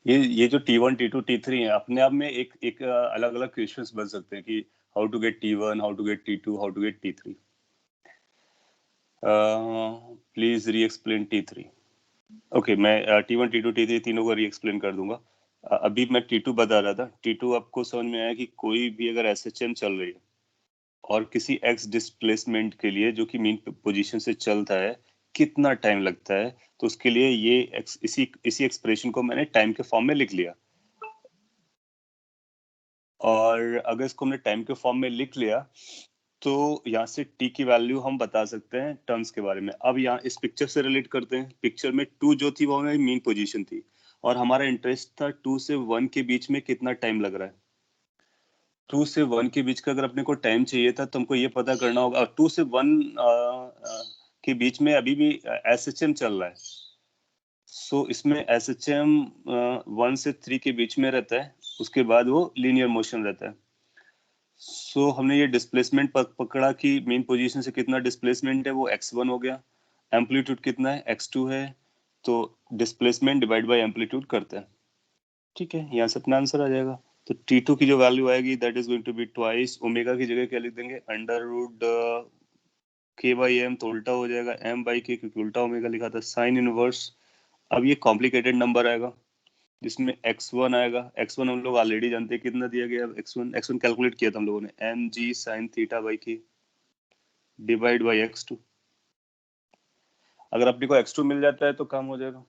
ये जो T1, T2, T3 है, अपने आप में एक अलग अलग क्वेश्चंस बन सकते हैं कि how to get T1, how to get T2, how to get T3। Please reexplain T3। Okay, मैं T1, T2, T3 तीनों को री एक्सप्लेन कर दूंगा। अभी मैं T2 बता रहा था। T2 आपको समझ में आया कि कोई भी अगर एसएचएम चल रही है और किसी एक्स डिस्प्लेसमेंट के लिए जो कि मीन पोजीशन से चलता है, कितना टाइम लगता है, तो उसके लिए ये इसी एक्सप्रेशन को मैंने टाइम के फॉर्म में लिख लिया। और अगर इसको हमने टाइम के फॉर्म में लिख लिया तो यहाँ से t की वैल्यू हम बता सकते हैं टर्म्स के बारे में। अब यहाँ इस पिक्चर से रिलेट करते हैं। पिक्चर में 2 जो थी वो हमारी मीन पोजीशन थी, और हमारा इंटरेस्ट था 2 से 1 के बीच में कितना टाइम लग रहा है। 2 से 1 के बीच का अगर अपने को टाइम चाहिए था तो हमको ये पता करना होगा। 2 से 1 के बीच में अभी भी एसएचएम चल रहा है। सो इसमें एसएचएम 1 से 3 के बीच में रहता है, उसके बाद वो लीनियर मोशन रहता है। सो हमने ये डिस्प्लेसमेंट पकड़ा कि मेन पोजीशन से कितना डिस्प्लेसमेंट है, वो x1 हो गया। एम्पलीट्यूड कितना है, x2 है। तो डिस्प्लेसमेंट डिवाइड बाय एम्पलीट्यूड करते हैं। ठीक है, यहाँ से अपना आंसर आ जाएगा। तो T2 की जो वैल्यू आएगी that is going to be twice omega की जगह क्या लिख देंगे, under root k by m, तो उल्टा हो जाएगा m बाई k, क्योंकि उल्टा ओमेगा लिखा था, साइन इनवर्स। अब ये कॉम्प्लिकेटेड नंबर आएगा जिसमें x1 आएगा। x1 हम लोग ऑलरेडी जानते हैं कितना दिया गया। x1 कैलकुलेट किया था हम लोगों ने, mg sin theta by k divide by x2। अगर अपने को x2 मिल जाता है तो काम हो जाएगा।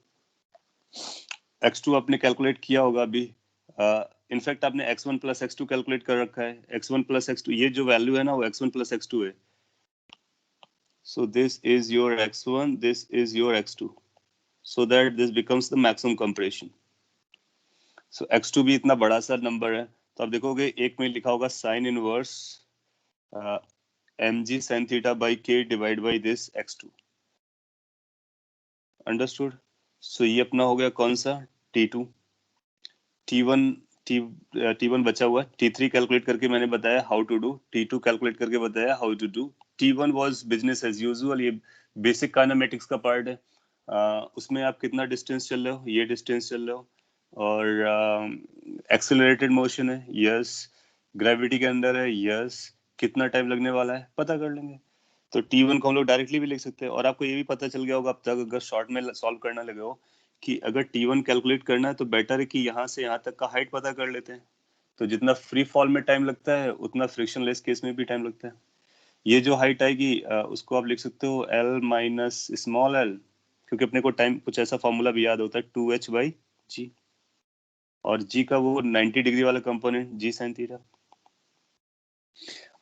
x2 आपने कैलकुलेट किया होगा अभी। इनफैक्ट आपने x1 प्लस x2 कैलकुलेट कर रखा है। x1 प्लस x2, ये जो वैल्यू है ना वो x1 प्लस x2 है। So this is your x1, this is your x2, so that this becomes the maximum compression. So x2 भी इतना बड़ा सा नंबर है, तो आप देखोगे एक में लिखा होगा sine inverse mg sin theta by k divide by this x2। Understood. So ये अपना हो गया कौन सा, T2। T1 T1 बचा हुआ है। T3 कैलकुलेट करके मैंने बताया how to do, T2 calculate करके बताया how to do. T1 was business as usual, ये बेसिक काइनेमेटिक्स का पार्ट है। उसमें आप कितना डिस्टेंस चल रहे हो, ये डिस्टेंस चल रहे हो, और एक्सेलरेटेड मोशन है, यस, ग्रेविटी के अंदर है, यस, कितना टाइम लगने वाला है पता कर लेंगे। तो T1 को हम लोग डायरेक्टली भी लिख सकते हैं। और आपको ये भी पता चल गया होगा अब तक, अगर शॉर्ट में सॉल्व करना लगे हो, कि अगर T1 कैलकुलेट करना है तो बेटर है कि यहाँ से यहाँ तक का हाइट पता कर लेते हैं। तो जितना फ्री फॉल में टाइम लगता है उतना फ्रिक्शनलेस केस में भी टाइम लगता है। ये जो हाइट आएगी उसको आप लिख सकते हो L माइनस स्मॉल l, क्योंकि अपने को टाइम कुछ ऐसा फॉर्मूला भी याद होता है 2h बाई जी, और g का वो 90 डिग्री वाला कंपोनेंट g साइन थीटा।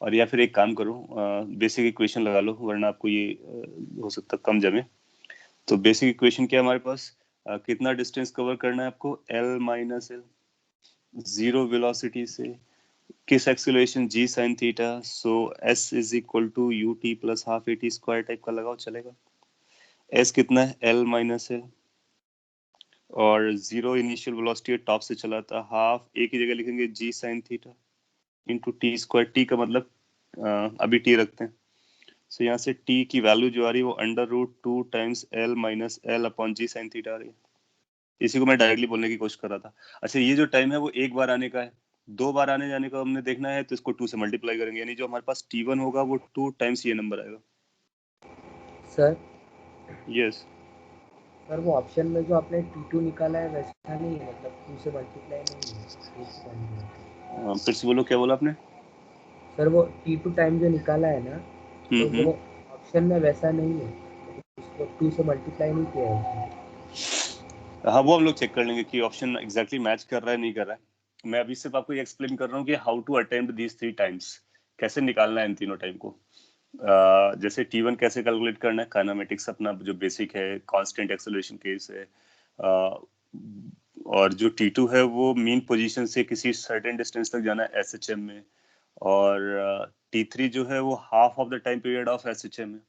और या फिर एक काम करो, बेसिक इक्वेशन लगा लो, वरना आपको ये हो सकता कम जमे। तो बेसिक इक्वेशन क्या है हमारे पास, कितना डिस्टेंस कवर करना है आपको, L minus l. Zero velocity से किस acceleration g sin theta, so s is equal to u t plus half a t square type का लगाओ चलेगा। s कितना है, l माइनस एल, और जीरो इनिशियल वेलोसिटी टॉप से चला था, हाफ ए की जगह लिखेंगे g sin theta into T square, T का मतलब अभी टी रखते हैं, सो यहाँ से टी की वैल्यू जो आ रही है वो under root two times L minus L upon G sine theta आ रही है। इसी को मैं डायरेक्टली बोलने की कोशिश कर रहा था। अच्छा, ये जो टाइम है वो एक बार आने का है, दो बार आने जाने का हमने देखना है, तो इसको टू से मल्टीप्लाई करेंगे, यानी जो हमारे पास टी1 होगा वो टू टाइम्स ये नंबर आएगा। Sir yes. सर वो ऑप्शन में जो आपने T2 निकाला है वैसा नहीं है, मतलब 2 से मल्टीप्लाई नहीं है, एक ही टाइम में। फिर से बोलो, क्या बोला आपने? सर वो T2 टाइम जो निकाला है ना, तो हम्म। वो ऑप्शन में वैसा नहीं है, उसको 2 से मल्टीप्लाई नहीं किया है उसने। हाँ, वो हम लोग चेक कर लेंगे कि ऑप्शन एग्जैक्टली मैच कर रहा है नहीं कर रहा है। मैं अभी सिर्फ आपको ये एक्सप्लेन कर रहा हूँ कि how to attempt these three times, कैसे निकालना है इन तीनों टाइम को। जैसे T1 कैसे कैलकुलेट करना है, काइनेमेटिक्स अपना जो बेसिक है, कांस्टेंट एक्सेलरेशन केस है, और जो T2 है वो मीन पोजीशन से किसी सर्टेन डिस्टेंस तक जाना है SHM में, और T3 जो है वो half of the time period of SHM है।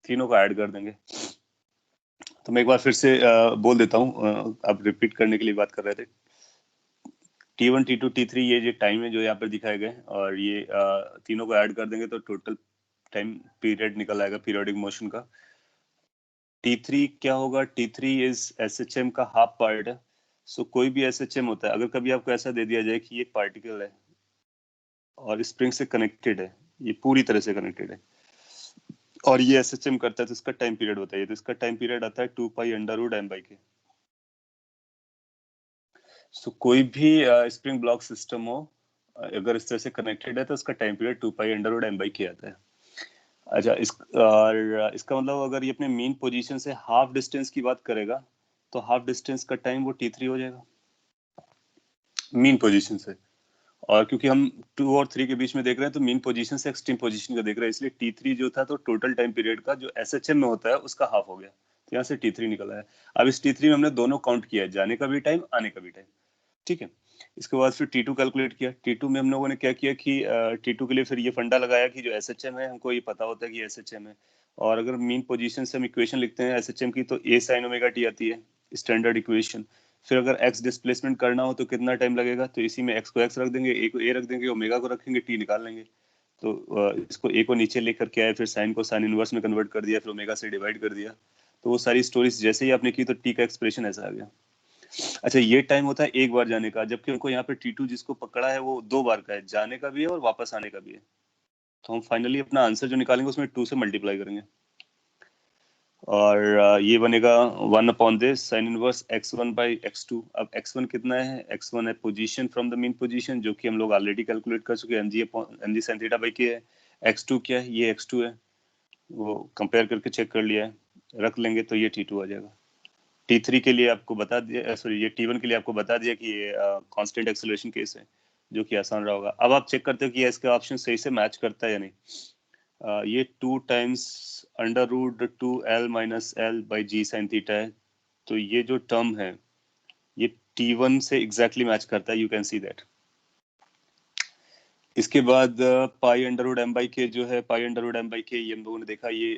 तीनों को ऐड कर देंगे। तो मैं एक बार फिर से बोल देता हूँ, आप रिपीट करने के लिए बात कर रहे थे। T1 T2 T3 ये टाइम है जो यहाँ पर दिखाए गए, और ये तीनों को ऐड कर देंगे तो टोटल टाइम पीरियड निकल आएगा पीरियोडिक मोशन का। T3 क्या होगा, T3 इज SHM का हाफ पार्ट है। सो कोई भी SHM होता है, अगर कभी आपको ऐसा दे दिया जाए कि ये पार्टिकल है और स्प्रिंग से कनेक्टेड है, ये पूरी तरह से कनेक्टेड है, और ये SHM करता है, तो इसका टाइम पीरियड बताइए। तो इसका टाइम पीरियड आता है 2 pi under root m by K. So कोई भी स्प्रिंग ब्लॉक सिस्टम हो, अगर इस तरह से कनेक्टेड है, तो उसका time period 2 pi under root m by K आता है। अच्छा, और इसका मतलब अगर ये अपने मेन पोजीशन से हाफ डिस्टेंस की बात करेगा, तो हाफ डिस्टेंस का टाइम वो T3 हो जाएगा मीन पोजीशन से। और क्योंकि हम 2 और 3 के बीच में देख रहे हैं, तो मीन पोजीशन से एक्सट्रीम पोजीशन का देख रहे हैं, इसलिए T3 जो था तो टोटल टाइम पीरियड का जो SHM में होता है उसका हाफ हो गया, तो यहाँ से T3 निकला है। अब इस T3 में हमने दोनों काउंट किया है, जाने का भी टाइम, आने का भी टाइम। ठीक है, इसके बाद फिर T2 कैलकुलेट किया। T2 में हम लोगों ने क्या किया कि T2 के लिए फिर ये फंडा लगाया कि जो SHM है, हमको ये पता होता है कि SHM है, और अगर मीन पोजीशन से हम इक्वेशन लिखते हैं SHM की, तो A sin ओमेगा t आती है, स्टैंडर्ड इक्वेशन। फिर अगर x डिस्प्लेसमेंट करना हो तो कितना टाइम लगेगा, तो इसी में x को x रख देंगे, a को a रख देंगे, ओमेगा को रखेंगे, t निकाल लेंगे। तो इसको a को नीचे लेकर के आए, फिर साइन को साइन इनवर्स में कन्वर्ट कर दिया, फिर ओमेगा से डिवाइड कर दिया। तो वो सारी स्टोरीज जैसे ही आपने की, तो t का एक्सप्रेशन ऐसा आ गया। अच्छा, ये टाइम होता है एक बार जाने का, जबकि हमको यहाँ पे T2 जिसको पकड़ा है वो दो बार का है, जाने का भी है और वापस आने का भी है। तो हम फाइनली अपना आंसर जो निकालेंगे उसमें 2 से मल्टीप्लाई करेंगे, और ये बनेगा 1 upon this sine inverse x1 by x2। अब x1 कितना है, x1 है position from the mean position, जो कि हम लोग ऑलरेडी कैलकुलेट कर चुके हैं, mg sin थीटा बाई के है। x2 क्या है, ये x2 है, वो कंपेयर करके चेक कर लिया है, रख लेंगे तो ये T2 आ जाएगा। T3 के लिए आपको बता दिया, सॉरी ये T1 के लिए आपको बता दिया कि ये कांस्टेंट एक्सेलरेशन केस है, जो कि आसान रहा होगा। अब आप चेक करते हो कि इसका ऑप्शन सही से मैच करता है या नहीं। ये 2 times under root 2l minus L by G sine theta है, तो ये जो टर्म है ये T1 से एग्जैक्टली मैच करता है, यू कैन सी दैट। इसके बाद pi under root m by K जो है, pi under root m by K, ये हम लोगों ने देखा ये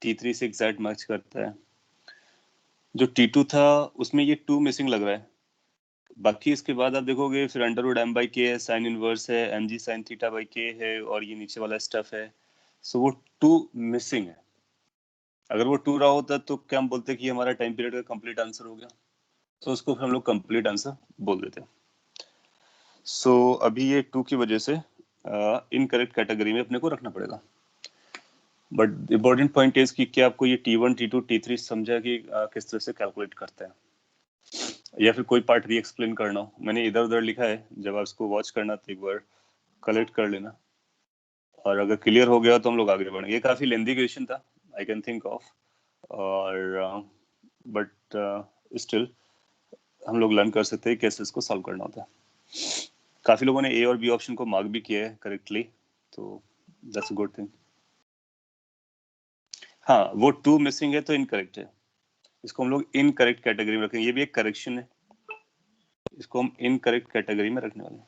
T3 से एग्जैक्ट मैच करता है। जो T2 था उसमें ये 2 मिसिंग लग रहा है, बाकी इसके बाद आप देखोगे फिर अंडर रूट m बाई के है, साइन इनवर्स है, mg साइन थीटा बाई के है, और ये नीचे वाला स्टफ है। सो वो 2 मिसिंग है। अगर वो 2 रहा होता तो क्या हम बोलते कि हमारा टाइम पीरियड का कंप्लीट आंसर हो गया, तो उसको फिर हम लोग कंप्लीट आंसर बोल देते हैं। सो अभी ये 2 की वजह से इनकरेक्ट कैटेगरी में अपने को रखना पड़ेगा। बट इम्पोर्टेंट पॉइंट इज कि क्या आपको ये T1 T2 T3 समझा कि किस तरह से कैलकुलेट करते हैं, या फिर कोई पार्ट री एक्सप्लेन करना हो। मैंने इधर उधर लिखा है, जब आप इसको वॉच करना तो एक बार कलेक्ट कर लेना, और अगर क्लियर हो गया तो हम लोग आगे बढ़ेंगे। ये काफी लेंदी क्वेश्चन था, आई कैन थिंक ऑफ, और बट स्टिल हम लोग लर्न कर सकते हैं कैसे इसको सॉल्व करना होता है। काफी लोगों ने ए और बी ऑप्शन को मार्क भी किया है करेक्टली, तो दैट्स अ गुड थिंग। हाँ, वो 2 मिसिंग है तो इनकरेक्ट है, इसको हम लोग इनकरेक्ट कैटेगरी में रखेंगे। ये भी एक करेक्शन है, इसको हम इनकरेक्ट कैटेगरी में रखने वाले हैं।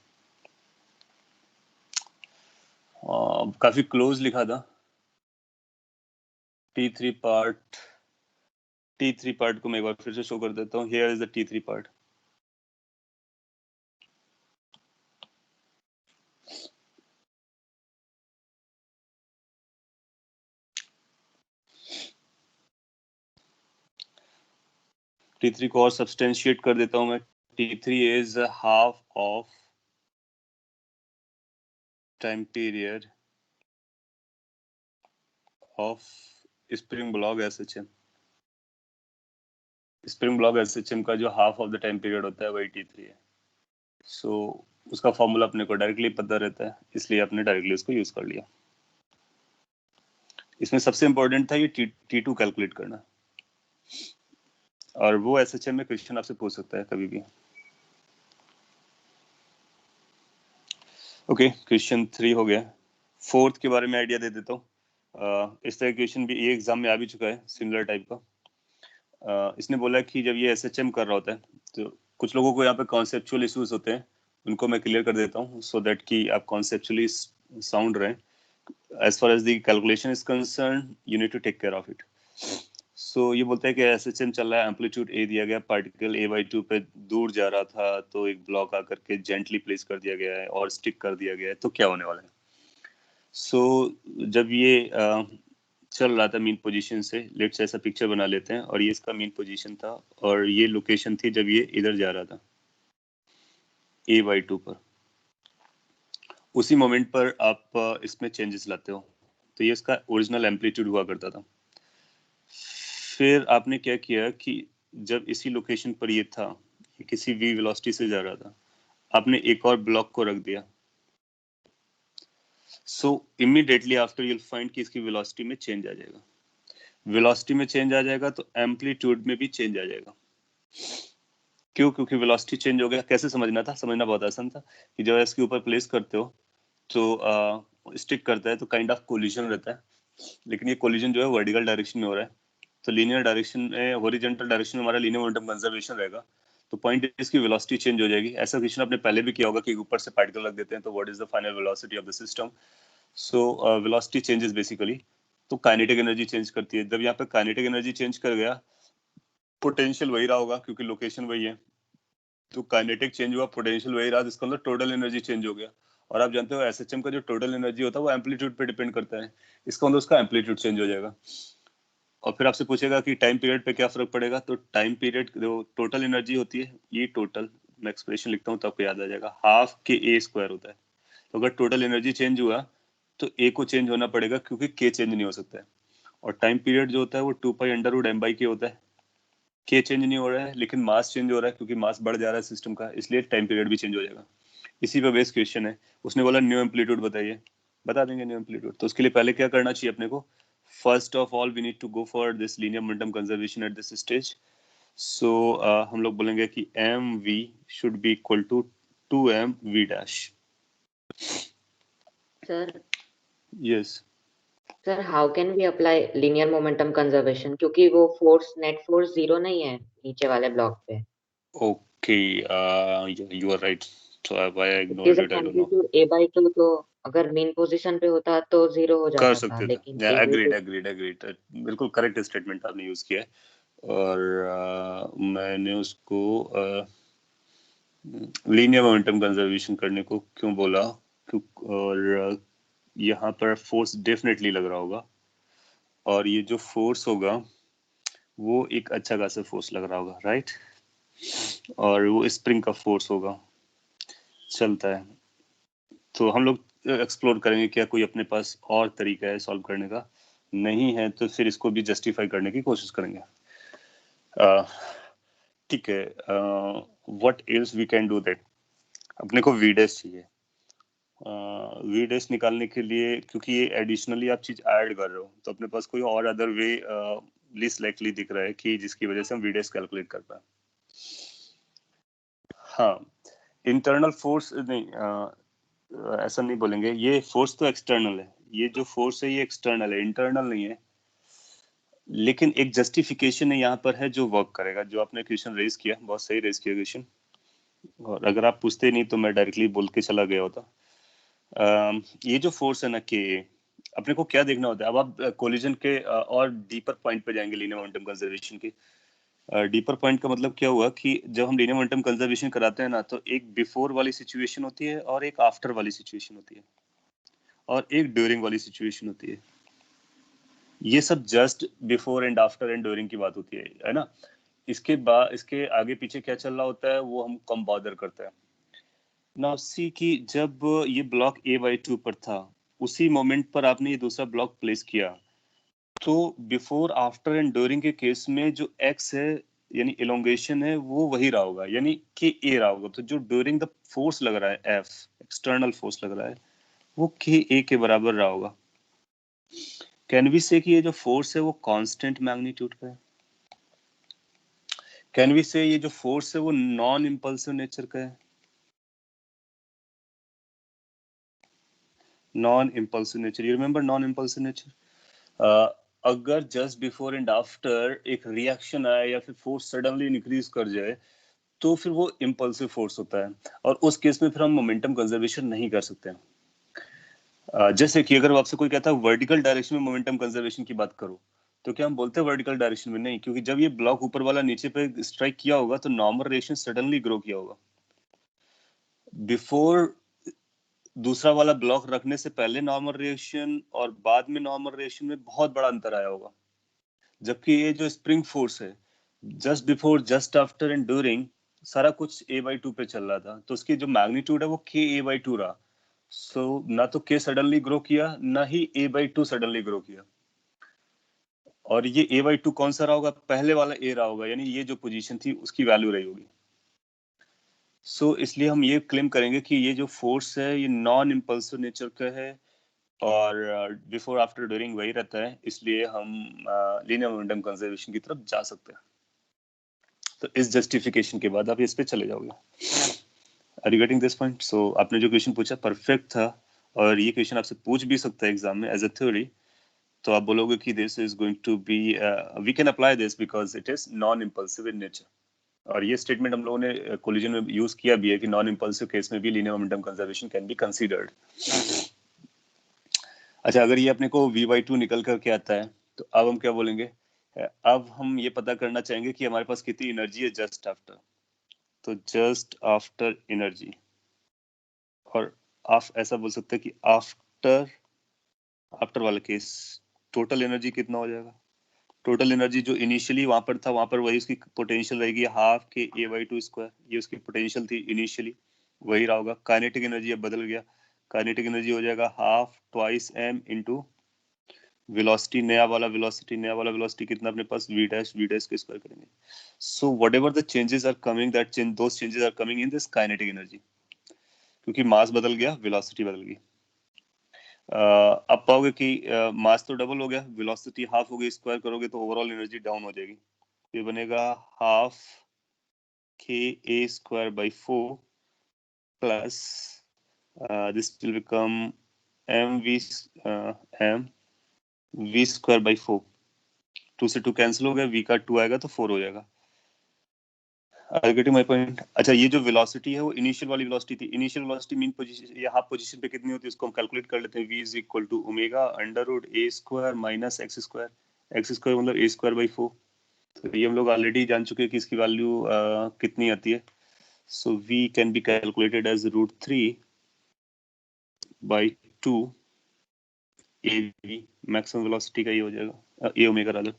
काफी क्लोज लिखा था T3 पार्ट को मैं एक बार फिर से शो कर देता हूँ। Here is the T3 part. T3 को और सब्सटेंशिएट कर देता हूँ मैं। T3 is half of time period of spring block SHM। Spring block SHM का जो half of the time period होता है वही T3 है। सो उसका फॉर्मूला अपने को डायरेक्टली पता रहता है, इसलिए आपने डायरेक्टली उसको यूज कर लिया। इसमें सबसे इंपॉर्टेंट था ये T2 कैलकुलेट करना, और वो SHM में क्वेश्चन आपसे पूछ सकता है कभी भी। ओके, क्वेश्चन 3 हो गया। 4th के बारे में आइडिया दे देता हूँ। इस तरह क्वेश्चन भी ये एग्जाम में आ भी चुका है, सिमिलर टाइप का। इसने बोला कि जब ये SHM कर रहा होता है तो कुछ लोगों को यहाँ पे कॉन्सेप्चुअल इश्यूज होते हैं, उनको मैं क्लियर कर देता हूँ सो दैट कि आप कॉन्सेप्चुअली साउंड रहें। As far as the calculation is concerned, you need to take care of it. So ये बोलता है कि SHM चल रहा है, एम्पलीट्यूड A दिया गया, पार्टिकल A/2 पे दूर जा रहा था तो एक ब्लॉक आकर के जेंटली प्लेस कर दिया गया है और स्टिक कर दिया गया है, तो क्या होने वाला है। सो जब ये चल रहा था मीन पोजीशन से, लेट्स ऐसा पिक्चर बना लेते हैं, और ये इसका मीन पोजीशन था और ये लोकेशन थी जब ये इधर जा रहा था A/2 पर। उसी मोमेंट पर आप इसमें चेंजेस लाते हो, तो ये इसका ओरिजिनल एम्पलीट्यूड हुआ करता था। फिर आपने क्या किया कि जब इसी लोकेशन पर ये था, ये किसी v वेलोसिटी से जा रहा था, आपने एक और ब्लॉक को रख दिया। सो इमीडिएटली आफ्टर यूल फाइंड कि इसकी वेलोसिटी में चेंज आ जाएगा। वेलोसिटी में चेंज आ जाएगा तो एम्पलीट्यूड में भी चेंज आ जाएगा। क्यों? क्योंकि वेलोसिटी चेंज हो गया। कैसे समझना था? समझना बहुत आसान था कि जब इसके ऊपर प्लेस करते हो तो स्टिक करता है तो काइंड ऑफ कोलिजन रहता है, लेकिन ये कोलिजन जो है वर्टिकल डायरेक्शन में हो रहा है, तो लीनियर डायरेक्शन में, हॉरिजॉन्टल डायरेक्शन में हमारा लीनियर मोमेंटम कंजर्वेशन रहेगा। तो पॉइंट इसकी वेलोसिटी चेंज हो जाएगी। ऐसा क्वेश्चन आपने पहले भी किया होगा कि ऊपर से पार्टिकल रख देते हैं तो what is the final velocity of the system. So velocity changes basically, तो काइनेटिक एनर्जी चेंज करती है। जब यहाँ पे काइनेटिक एनर्जी चेंज कर गया, पोटेंशियल वही रहा होगा क्योंकि लोकेशन वही है, तो काइनेटिक चेंज हुआ, पोटेंशियल वही रहा, जिसका मतलब टोटल एनर्जी चेंज हो गया। और आप जानते हो SHM का जो टोटल एनर्जी होता है वो एम्पलीट्यूड पे डिपेंड करता है, इसका मतलब उसका एम्पलीट्यूड चेंज हो जाएगा। और फिर आपसे पूछेगा कि टाइम पीरियड पे क्या फर्क पड़ेगा, तो टाइम पीरियड जो टोटल एनर्जी होती है, ये टोटल मैं एक्सप्रेशन लिखता हूँ तो आपको याद आ जाएगा, हाफ के A² होता है। तो अगर टोटल एनर्जी चेंज हुआ तो A को चेंज होना पड़ेगा क्योंकि K चेंज नहीं हो सकता है। और टाइम पीरियड जो होता है वो 2π√m/k होता है। K चेंज नहीं हो रहा है लेकिन मास चेंज हो रहा है, क्योंकि मास बढ़ जा रहा है सिस्टम का, इसलिए टाइम पीरियड भी चेंज हो जाएगा। इसी पे बेस क्वेश्चन है। उसने बोला न्यू एम्पलीट्यूड बताइए, बता देंगे न्यू एम्पलीट्यूड। तो उसके लिए पहले क्या करना चाहिए अपने को? First of all we need to go for this linear momentum conservation at this stage. So हम लोग बोलेंगे कि mv should be equal to 2mv'। Sir yes sir how can we apply linear momentum conservation, क्योंकि वो force net force 0 नहीं है नीचे वाले ब्लॉक पे। Okay, you are right, so why I it ignored is it, I don't know. Amplitude A/2, तो अगर main position पे होता तो 0 हो कर जाता था, सकते थे, लेकिन एग्रीड A/2 एग्रीड एग्रीड, बिल्कुल करेक्ट स्टेटमेंट आपने यूज किया है। और मैंने उसको लीनियर मोमेंटम कंजर्वेशन करने को क्यों बोला, और यहाँ पर फोर्स डेफिनेटली लग रहा होगा, और ये जो फोर्स होगा वो एक अच्छा खासा फोर्स लग रहा होगा, राइट? और वो स्प्रिंग का फोर्स होगा, चलता है। तो हम लोग एक्सप्लोर करेंगे क्या कोई अपने पास और तरीका है सॉल्व करने का, नहीं है तो फिर इसको भी जस्टिफाई करने की कोशिश करेंगे। ठीक है, what else we can do that. अपने को वी डैश चाहिए। वी डैश निकालने के लिए, क्योंकि ये एडिशनली आप चीज ऐड कर रहे हो, तो अपने पास कोई और अदर वे लीस्ट लाइकली दिख रहा है कि जिसकी वजह से हम वी डैश कैलकुलेट कर पाए। हाँ, इंटरनल फोर्स नहीं, ऐसा नहीं बोलेंगे, ये फोर्स तो एक्सटर्नल है, ये जो फोर्स है ये एक्सटर्नल है, इंटरनल नहीं है। लेकिन एक जस्टिफिकेशन है यहाँ पर है जो वर्क करेगा, जो आपने क्वेश्चन रेज किया, बहुत सही रेज किया क्वेश्चन। और अगर आप पूछते नहीं तो मैं डायरेक्टली बोल के चला गया होता। ये जो फोर्स है ना के, अपने को क्या देखना होता है, अब आप कोलिजन के और डीपर पॉइंट पे जाएंगे लीनियर मोमेंटम कंजर्वेशन के। डीपर पॉइंट का मतलब क्या हुआ कि जब हम लीनियर मोमेंटम कंजर्वेशन कराते हैं ना, तो एक बिफोर वाली सिचुएशन होती है और एक आफ्टर वाली सिचुएशन होती है और एक ड्यूरिंग वाली सिचुएशन होती है। ये सब just before and after and during की बात होती है ना। इसके बाद इसके आगे पीछे क्या चल रहा होता है वो हम कम बॉदर करते हैं। नाउ सी कि जब ये ब्लॉक A/2 पर था, उसी मोमेंट पर आपने ये दूसरा ब्लॉक प्लेस किया, तो बिफोर आफ्टर एंड ड्यूरिंग के केस में जो x है यानी एलोंगेशन है वो वही रहा होगा, यानी के ए रहा होगा। तो जो ड्यूरिंग द फोर्स लग रहा है F, एक्सटर्नल फोर्स लग रहा है, वो के ए के बराबर रहा होगा। कैन वी से कि ये जो फोर्स है वो कांस्टेंट मैग्नीट्यूड का है? कैन वी से ये जो फोर्स है वो नॉन इंपल्सिव नेचर का है? Non impulsive nature, you remember non impulsive nature? अगर जस्ट बिफोर एंड आफ्टर एक रिएक्शन आए या फिर फोर्स सडनली इंक्रीज कर जाए तो फिर वो इम्पल्सिव फोर्स होता है, और उस केस में फिर हम मोमेंटम कंजर्वेशन नहीं कर सकते हैं। जैसे कि अगर आपसे कोई कहता है वर्टिकल डायरेक्शन में मोमेंटम कंजर्वेशन की बात करो, तो क्या हम बोलते हैं वर्टिकल डायरेक्शन में? नहीं, क्योंकि जब ये ब्लॉक ऊपर वाला नीचे पे स्ट्राइक किया होगा तो नॉर्मल रिएक्शन सडनली ग्रो किया होगा। बिफोर दूसरा वाला ब्लॉक रखने से पहले नॉर्मल रिएक्शन और बाद में नॉर्मल रिएक्शन में बहुत बड़ा अंतर आया होगा। जबकि ये जो स्प्रिंग फोर्स है, just before, just after and during, सारा कुछ A/2 पे चल रहा था, तो उसकी जो मैग्नीट्यूड है वो KA/2 रहा। सो ना तो K सडनली ग्रो किया, ना ही A/2 सडनली ग्रो किया। और ये A/2 कौन सा रहा होगा? पहले वाला A रहा होगा, यानी ये जो पोजीशन थी उसकी वैल्यू रही होगी। सो इसलिए हम ये क्लेम करेंगे कि ये जो फोर्स है ये नॉन इम्पल्सिव नेचर का है और बिफोर आफ्टर ड्यूरिंग वही रहता है, इसलिए हम लीनियर मोमेंटम कंजर्वेशन की तरफ जा सकते हैं। तो इस जस्टिफिकेशन के बाद आप इस पे चले जाओगे। Are you getting this point? So आपने जो क्वेश्चन पूछा परफेक्ट था, और ये क्वेश्चन आपसे पूछ भी सकता है एग्जाम में एज अ थ्योरी। तो आप बोलोगे कि this is going to be, we can apply this because it is non impulsive in nature. और ये स्टेटमेंट हम लोगों ने कोलिजन में यूज किया भी है कि नॉन इम्पल्सिव केस में भी linear momentum conservation can be considered. अच्छा, अगर ये अपने को V/2 निकल करके आता है तो अब हम क्या बोलेंगे? अब हम ये पता करना चाहेंगे कि हमारे पास कितनी एनर्जी है जस्ट आफ्टर। तो जस्ट आफ्टर एनर्जी, और आप ऐसा बोल सकते हैं कि आफ्टर आफ्टर वाला केस टोटल एनर्जी कितना हो जाएगा? टोटल एनर्जी जो इनिशियली वहां पर था वहां पर वही उसकी पोटेंशियल रहेगी, हाफ के A/2 स्क्वायर। ये उसकी पोटेंशियल थी इनिशियली, वही रहा होगा। काइनेटिक एनर्जी अब बदल गया, काइनेटिक एनर्जी हो जाएगा half twice m into velocity, नया वाला वेलोसिटी कितना अपने पास? v डैश को स्क्वायर करेंगे। So whatever the changes are coming, that change, those changes are coming in this kinetic energy, क्योंकि मास बदल गया, वेलोसिटी बदल गई। अब पाओगे कि मास तो डबल हो गया, वेलोसिटी हाफ हो गई, स्क्वायर करोगे तो ओवरऑल एनर्जी डाउन हो जाएगी। ये बनेगा half K A square by 4 plus this will become M V square by 4। 2 से 2 कैंसिल हो गया, v का 2 आएगा तो 4 हो जाएगा। Are you getting my point? अच्छा, ये जो वेलोसिटी है वो इनिशियल वाली वेलोसिटी थी। इनिशियल वेलोसिटी मीन पोजीशन या हाफ पोजीशन पे कितनी होती है उसको हम कैलकुलेट कर लेते हैं। v is equal to omega under root a square minus x square. x square मतलब a स्क्वायर बाई 4। तो ये हम लोग ऑलरेडी जान चुके हैं कि इसकी वैल्यू कितनी आती है। So v can be calculated as √3 by 2 av। Maximum velocity का ये हो जाएगा a ओमेगा रादर।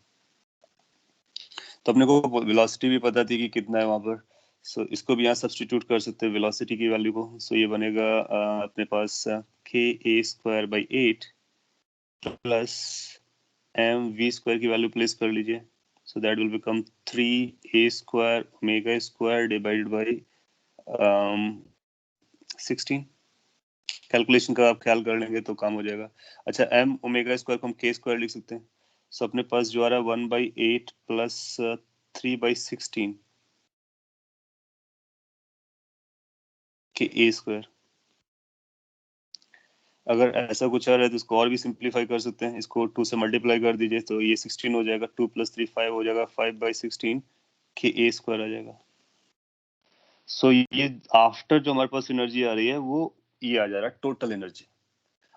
तो अपने को वेलोसिटी भी पता थी कि कितना है वहां पर। सो इसको भी यहाँ सब्सटीट्यूट कर सकते हैं वेलोसिटी की वैल्यू को। सो ये बनेगा अपने पास K A square by 8 plus M V square की वैल्यू प्लेस कर लीजिए। So that will become 3a square omega square divided by 16। Calculation का आप ख्याल कर लेंगे तो काम हो जाएगा। अच्छा, एम ओमेगा स्क्वायर को हम के स्क्वायर लिख सकते हैं। सो अपने पास जो आ रहा है 1/8 प्लस 3/16 के ए स्क्वायर। अगर ऐसा कुछ आ रहा है तो इसको और भी सिंप्लीफाई कर सकते हैं। इसको 2 से मल्टीप्लाई कर दीजिए तो ये 16 हो जाएगा। 2 + 3 5 हो जाएगा, 5/16 के ए स्क्वायर आ जाएगा। सो ये आफ्टर जो हमारे पास एनर्जी आ रही है वो ये आ जा रहा है टोटल एनर्जी।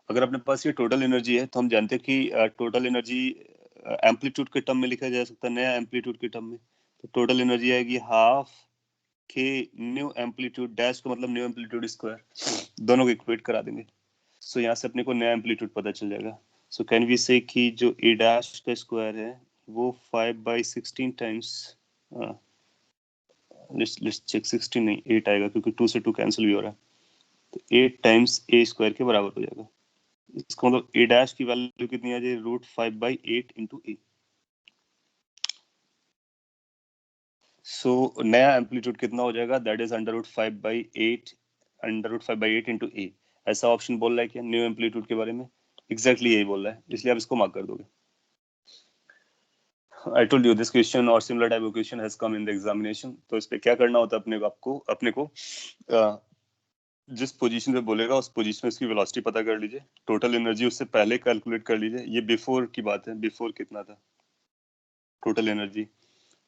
अगर अपने पास ये टोटल एनर्जी है तो हम जानते हैं कि टोटल एनर्जी एम्पलीट्यूड के टर्म में लिखा जा सकता है, नया एम्पलीट्यूड के टर्म में। तो टोटल एनर्जी आएगी हाफ के न्यू एम्पलीट्यूड डैश का मतलब न्यू एम्पलीट्यूड स्क्वायर, दोनों को इक्वेट करा देंगे। सो यहाँ से अपने को नया एम्पलीट्यूड पता चल जाएगा। सो कैन वी से कि जो ए डैश का स्क्वायर है वो 5/16 टाइम्स, लेट्स चेक, 16 नहीं 8 आएगा क्योंकि 2 से 2 कैंसिल भी हो रहा है, तो 8 टाइम्स ए स्क्वायर के बराबर हो जाएगा। इसका मतलब ए डैश की वैल्यू कितनी आ जाएगी, √5/8 इंटू ए। सो नया एम्पलीट्यूड कितना हो जाएगा, दैट इज √5/8 इंटू ए। ऐसा ऑप्शन बोल रहा है क्या न्यू एम्पलीट्यूड के बारे में? एग्जैक्टली यही बोल रहा है, इसलिए आप इसको मार्क कर दोगे। I told you this question or similar type of question has come in the examination। तो इस पे क्या करना होता है अपने को जिस पोजीशन पे बोलेगा उस पोजीशन में इसकी वेलोसिटी पता कर लीजिए, टोटल एनर्जी उससे पहले कैलकुलेट कर लीजिए। ये बिफोर की बात है, बिफोर कितना था टोटल एनर्जी,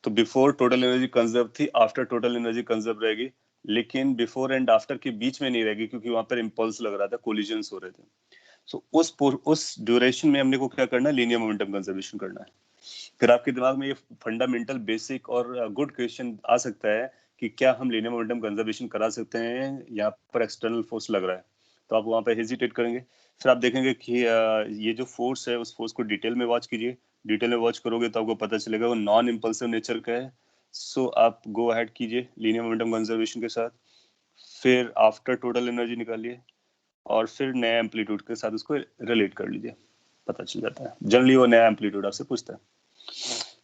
तो बिफोर टोटल एनर्जी कंजर्व थी, आफ्टर टोटल एनर्जी कंजर्व रहेगी, लेकिन बिफोर एंड आफ्टर के बीच में नहीं रहेगी क्योंकि वहां पर इम्पल्स लग रहा था, कोलिजन्स हो रहे थे। सो उस ड्यूरेशन में हमने को क्या करना है, लीनियर मोमेंटम कंजर्वेशन करना है। फिर आपके दिमाग में ये फंडामेंटल बेसिक और गुड क्वेश्चन आ सकता है कि क्या हम लीनियर मोमेंटम कंजर्वेशन करा सकते हैं, यहाँ पर एक्सटर्नल फोर्स लग रहा है, तो आप वहां पे हेजिटेट करेंगे। फिर आप देखेंगे कि ये जो फोर्स है उस फोर्स को डिटेल में वॉच कीजिए। डिटेल में वॉच करोगे तो आपको पता चलेगा वो नॉन इम्पल्सिव नेचर का है। सो आप गो अहेड कीजिए लीनियर मोमेंटम कंजर्वेशन के साथ। फिर आफ्टर टोटल एनर्जी निकालिए और फिर नया एम्पलीट्यूड के साथ उसको रिलेट कर लीजिए, पता चल जाता है। जनरली वो नया एम्पलीट्यूड आपसे पूछता है।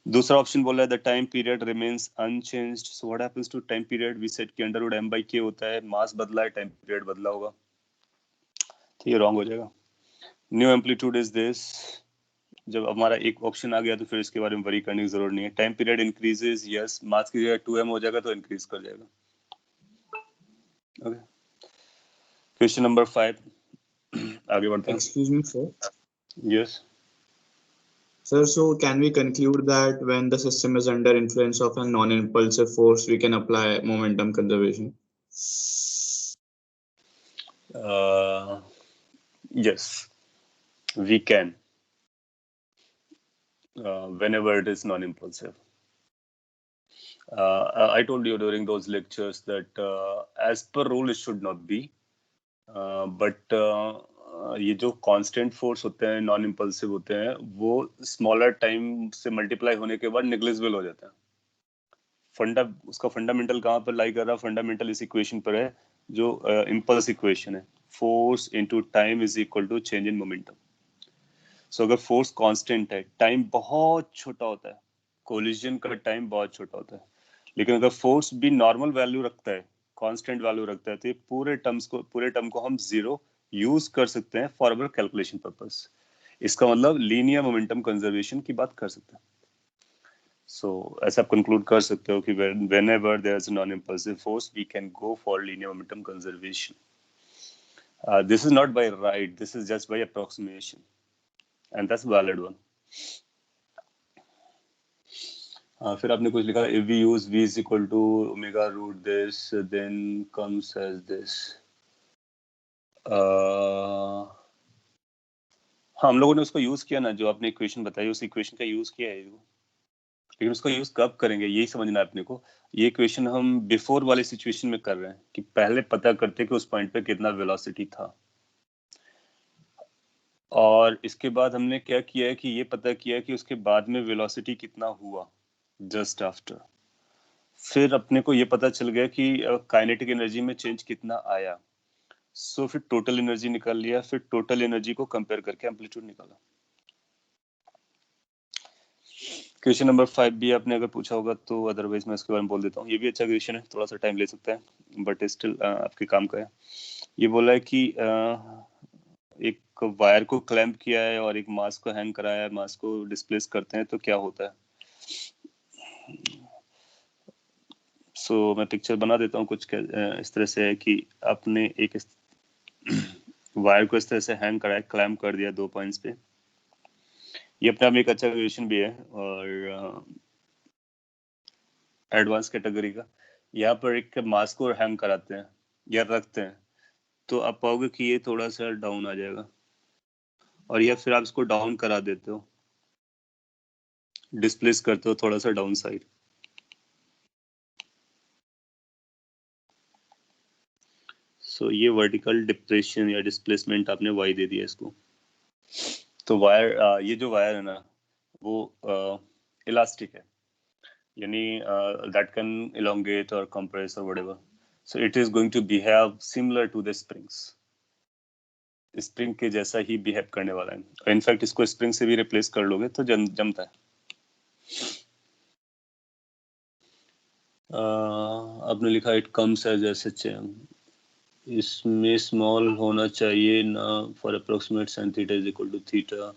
दूसरा ऑप्शन बोल रहा है the time period remains unchanged. So what happens to time period, we said कि √m/k होता है, मास बदला है, टाइम पीरियड बदला होगा, तो ये रॉन्ग हो जाएगा। New amplitude is this. जब हमारा एक ऑप्शन आ गया तो फिर इसके बारे में वरी करने की जरूरत नहीं है। टाइम पीरियड इंक्रीजेस, यस, मास की जगह 2m हो जाएगा तो इंक्रीज कर जाएगा। ओके, क्वेश्चन नंबर 5 आगे बढ़ते हैं। Excuse me, sir. Yes Sir, so can we conclude that when the system is under influence of a non-impulsive force, we can apply momentum conservation? Yes, we can, whenever it is non-impulsive. I told you during those lectures that as per rule it should not be, but ये जो constant force होते हैं, non impulsive होते हैं, वो smaller time से multiply होने के बाद नेग्लिजिबल हो जाते हैं। उसका फंडामेंटल कहाँ पर लाई कर रहा है, फंडामेंटल इस इक्वेशन पर है जो इम्पल्स इक्वेशन है, force into time is equal to change in momentum. So अगर फोर्स कांस्टेंट है, टाइम बहुत छोटा होता है, कोलिजन का टाइम बहुत छोटा होता है, लेकिन अगर फोर्स भी नॉर्मल वैल्यू रखता है, कांस्टेंट वैल्यू रखता है, तो ये पूरे टर्म को हम जीरो यूज कर सकते हैं फॉर अवर कैलकुलेशन पर्पस। इसका मतलब लीनियर मोमेंटम कंजर्वेशन की बात कर सकते हैं। सो ऐसा आप कंक्लूड कर सकते हो कि whenever there is a non-impulsive force we can go for linear momentum conservation. This is not by right, this is just by approximation, and that's a valid one. फिर आपने कुछ लिखा, if we use v is equal to omega root this then comes as this। हाँ, हम लोगों ने उसको use किया ना, जो आपने इक्वेशन बताई उस इक्वेशन का यूज किया है, लेकिन उसका यूज कब करेंगे यही समझना है अपने को। ये इक्वेशन हम बिफोर वाले सिचुएशन में कर रहे हैं कि पहले पता करते कि उस पॉइंट पे कितना वेलोसिटी था, और इसके बाद हमने क्या किया है कि ये पता किया है कि उसके बाद में वेलोसिटी कितना हुआ जस्ट आफ्टर। फिर अपने को ये पता चल गया कि काइनेटिक एनर्जी में चेंज कितना आया। सो फिर टोटल एनर्जी निकाल लिया, फिर टोटल एनर्जी को कंपेयर करके एम्पलीट्यूड निकाला। क्वेश्चन नंबर 5 भी आपने अगर पूछा होगा तो अदरवाइज मैं इसके बारे में बोल देता हूँ। ये भी अच्छा क्वेश्चन है, थोड़ा सा टाइम ले सकता है बट स्टिल आपके काम का है। ये बोला है कि एक वायर को क्लैंप किया है और एक मास को हैंग कराया है, मास को डिस्प्लेस करते हैं तो क्या होता है। सो मैं पिक्चर बना देता हूँ कुछ इस तरह से है कि आपने एक वायर को इस तरह से हैंग कराया, क्लैंप कर दिया 2 पॉइंट्स पे। ये अपने आप में एक अच्छा क्वेश्चन भी है और एडवांस कैटेगरी का। यहाँ पर एक मास को हैंग कराते हैं या रखते हैं, तो आप पाओगे कि ये थोड़ा सा डाउन आ जाएगा, और या फिर आप इसको डाउन करा देते हो, डिस्प्लेस करते हो थोड़ा सा डाउन साइड। सो ये वर्टिकल डिप्रेशन या डिस्प्लेसमेंट आपने वाई दे दिया इसको। तो वायर, ये जो वायर है ना वो इलास्टिक है, यानी that can elongate or compress or whatever, so it is going to behave similar to the springs, spring के जैसा ही बिहेव करने वाला है। इनफैक्ट इसको स्प्रिंग से भी रिप्लेस कर लोगे तो जमता है। आपने लिखा इट कम्स एज SHM, इसमें स्मॉल होना चाहिए ना, for approximate sin theta is equal to theta.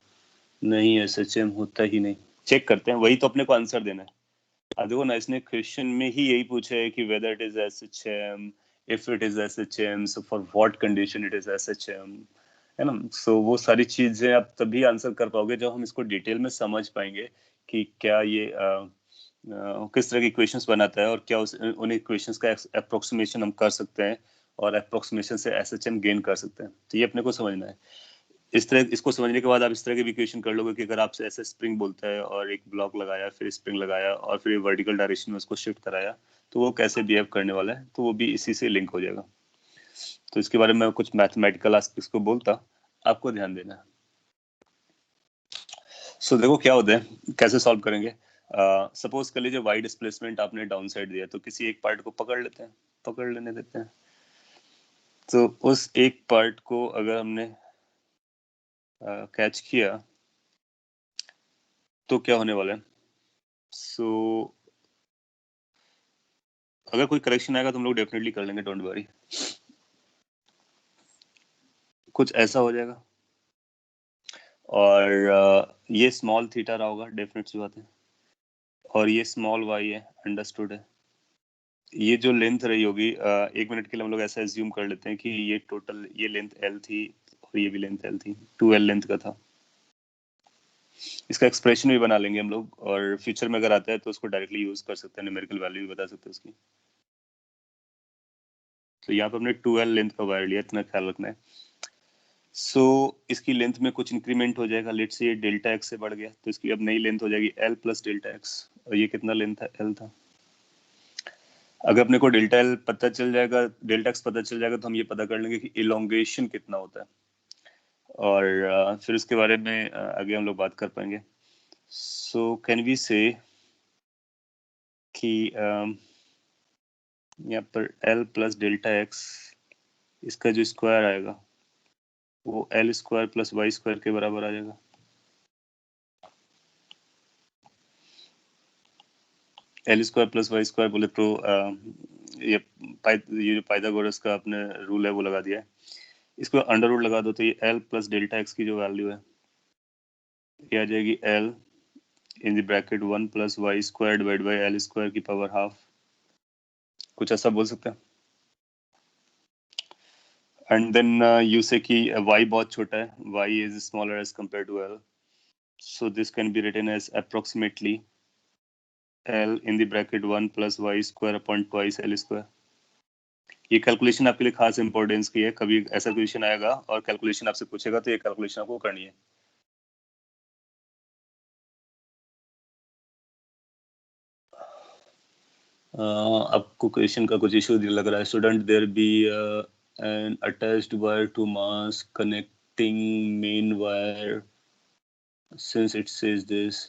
नहीं, SHM होता ही नहीं। चेक करते हैं, वही तो अपने को आंसर देना है। देखो ना, इसने क्वेश्चन में ही यही पूछा है कि whether it is SHM, if it is SHM, so for what condition it is SHM, है ना। सो वो सारी चीजें आप तभी आंसर कर पाओगे जब हम इसको डिटेल में समझ पाएंगे कि क्या ये किस तरह की इक्वेशंस बनाता है और क्या उन इक्वेशंस का अप्रोक्सीमेशन हम कर सकते हैं और अप्रोक्सीमेशन से SHM गेन कर सकते हैं। तो ये अपने को समझना है। इस तरह इसको समझने के बाद आप इस तरह की भी इक्वेशन कर लोगे कि अगर आपसे ऐसे स्प्रिंग बोलता है और एक ब्लॉक लगाया, फिर स्प्रिंग लगाया और फिर वर्टिकल डायरेक्शन में उसको शिफ्ट कराया, तो वो कैसे बिहेव करने वाला है, तो वो भी इसी से लिंक हो जाएगा। तो इसके बारे में कुछ मैथमेटिकल एस्पेक्ट्स को बोलता, आपको ध्यान देना है। सो देखो क्या होता है, कैसे सॉल्व करेंगे। सपोज कर लीजिए वाई डिस्प्लेसमेंट आपने डाउन साइड दिया, तो किसी एक पार्ट को पकड़ लेते हैं, पकड़ लेने देते हैं। तो उस एक पार्ट को अगर हमने कैच किया तो क्या होने वाला है। सो अगर कोई करेक्शन आएगा तो हम लोग डेफिनेटली कर लेंगे, डोंट वरी। कुछ ऐसा हो जाएगा और ये स्मॉल थीटा रहा होगा, डेफिनेट सी बात है, और ये स्मॉल वाई है, अंडरस्टूड है। ये जो लेंथ रही होगी, 1 मिनट के लिए हम लोग ऐसा एज्यूम कर लेते हैं कि ये टोटल ये लेंथ L थी और ये भी लेंथ L थी, 2L लेंथ का था। इसका एक्सप्रेशन भी बना लेंगे हम लोग, और फ्यूचर में अगर आता है तो उसको डायरेक्टली यूज कर सकते हैं, न्यूमेरिकल वैल्यू भी बता सकते हैं उसकी। तो यहाँ पे हमने 2L लेंथ का वायर लिया, इतना ख्याल रखना है। सो इसकी लेंथ में कुछ इंक्रीमेंट हो जाएगा, लेट्स से ये डेल्टा एक्स से बढ़ गया, तो इसकी अब नई लेंथ हो जाएगी L प्लस डेल्टा एक्स, और ये कितना लेंथ था, L था। अगर अपने को डेल्टा L पता चल जाएगा, डेल्टा एक्स पता चल जाएगा, तो हम ये पता कर लेंगे कि इलोंगेशन कितना होता है, और फिर उसके बारे में आगे हम लोग बात कर पाएंगे। सो कैन वी से कि यहाँ पर L प्लस डेल्टा एक्स, इसका जो स्क्वायर आएगा वो L square plus Y square के बराबर आ जाएगा। L square plus Y square बोले तो ये जो पाइथागोरस का अपने रूल है वो लगा दिया है, इसको अंडर रूट लगा दो, तो ये L प्लस डेल्टा एक्स की जो वैल्यू है ये आ जाएगी L in the bracket 1 plus Y square divide by L square की पावर हाफ। कुछ ऐसा बोल सकते हैं। एंड देन यू से कि y बहुत छोटा है, y is smaller as compare to L, so this can be written as approximately L in the bracket 1 plus y square upon twice L square। ये कैलकुलेशन आपके लिए खास इंपॉर्टेंस की है, कभी ऐसा क्वेश्चन आएगा और कैलकुलेशन आपसे पूछेगा तो ये कैलकुलेशन आपको करनी है। आपको क्वेश्चन का कुछ इशू लग रहा है, student there be an attached wire to mass connecting main wire since it says this.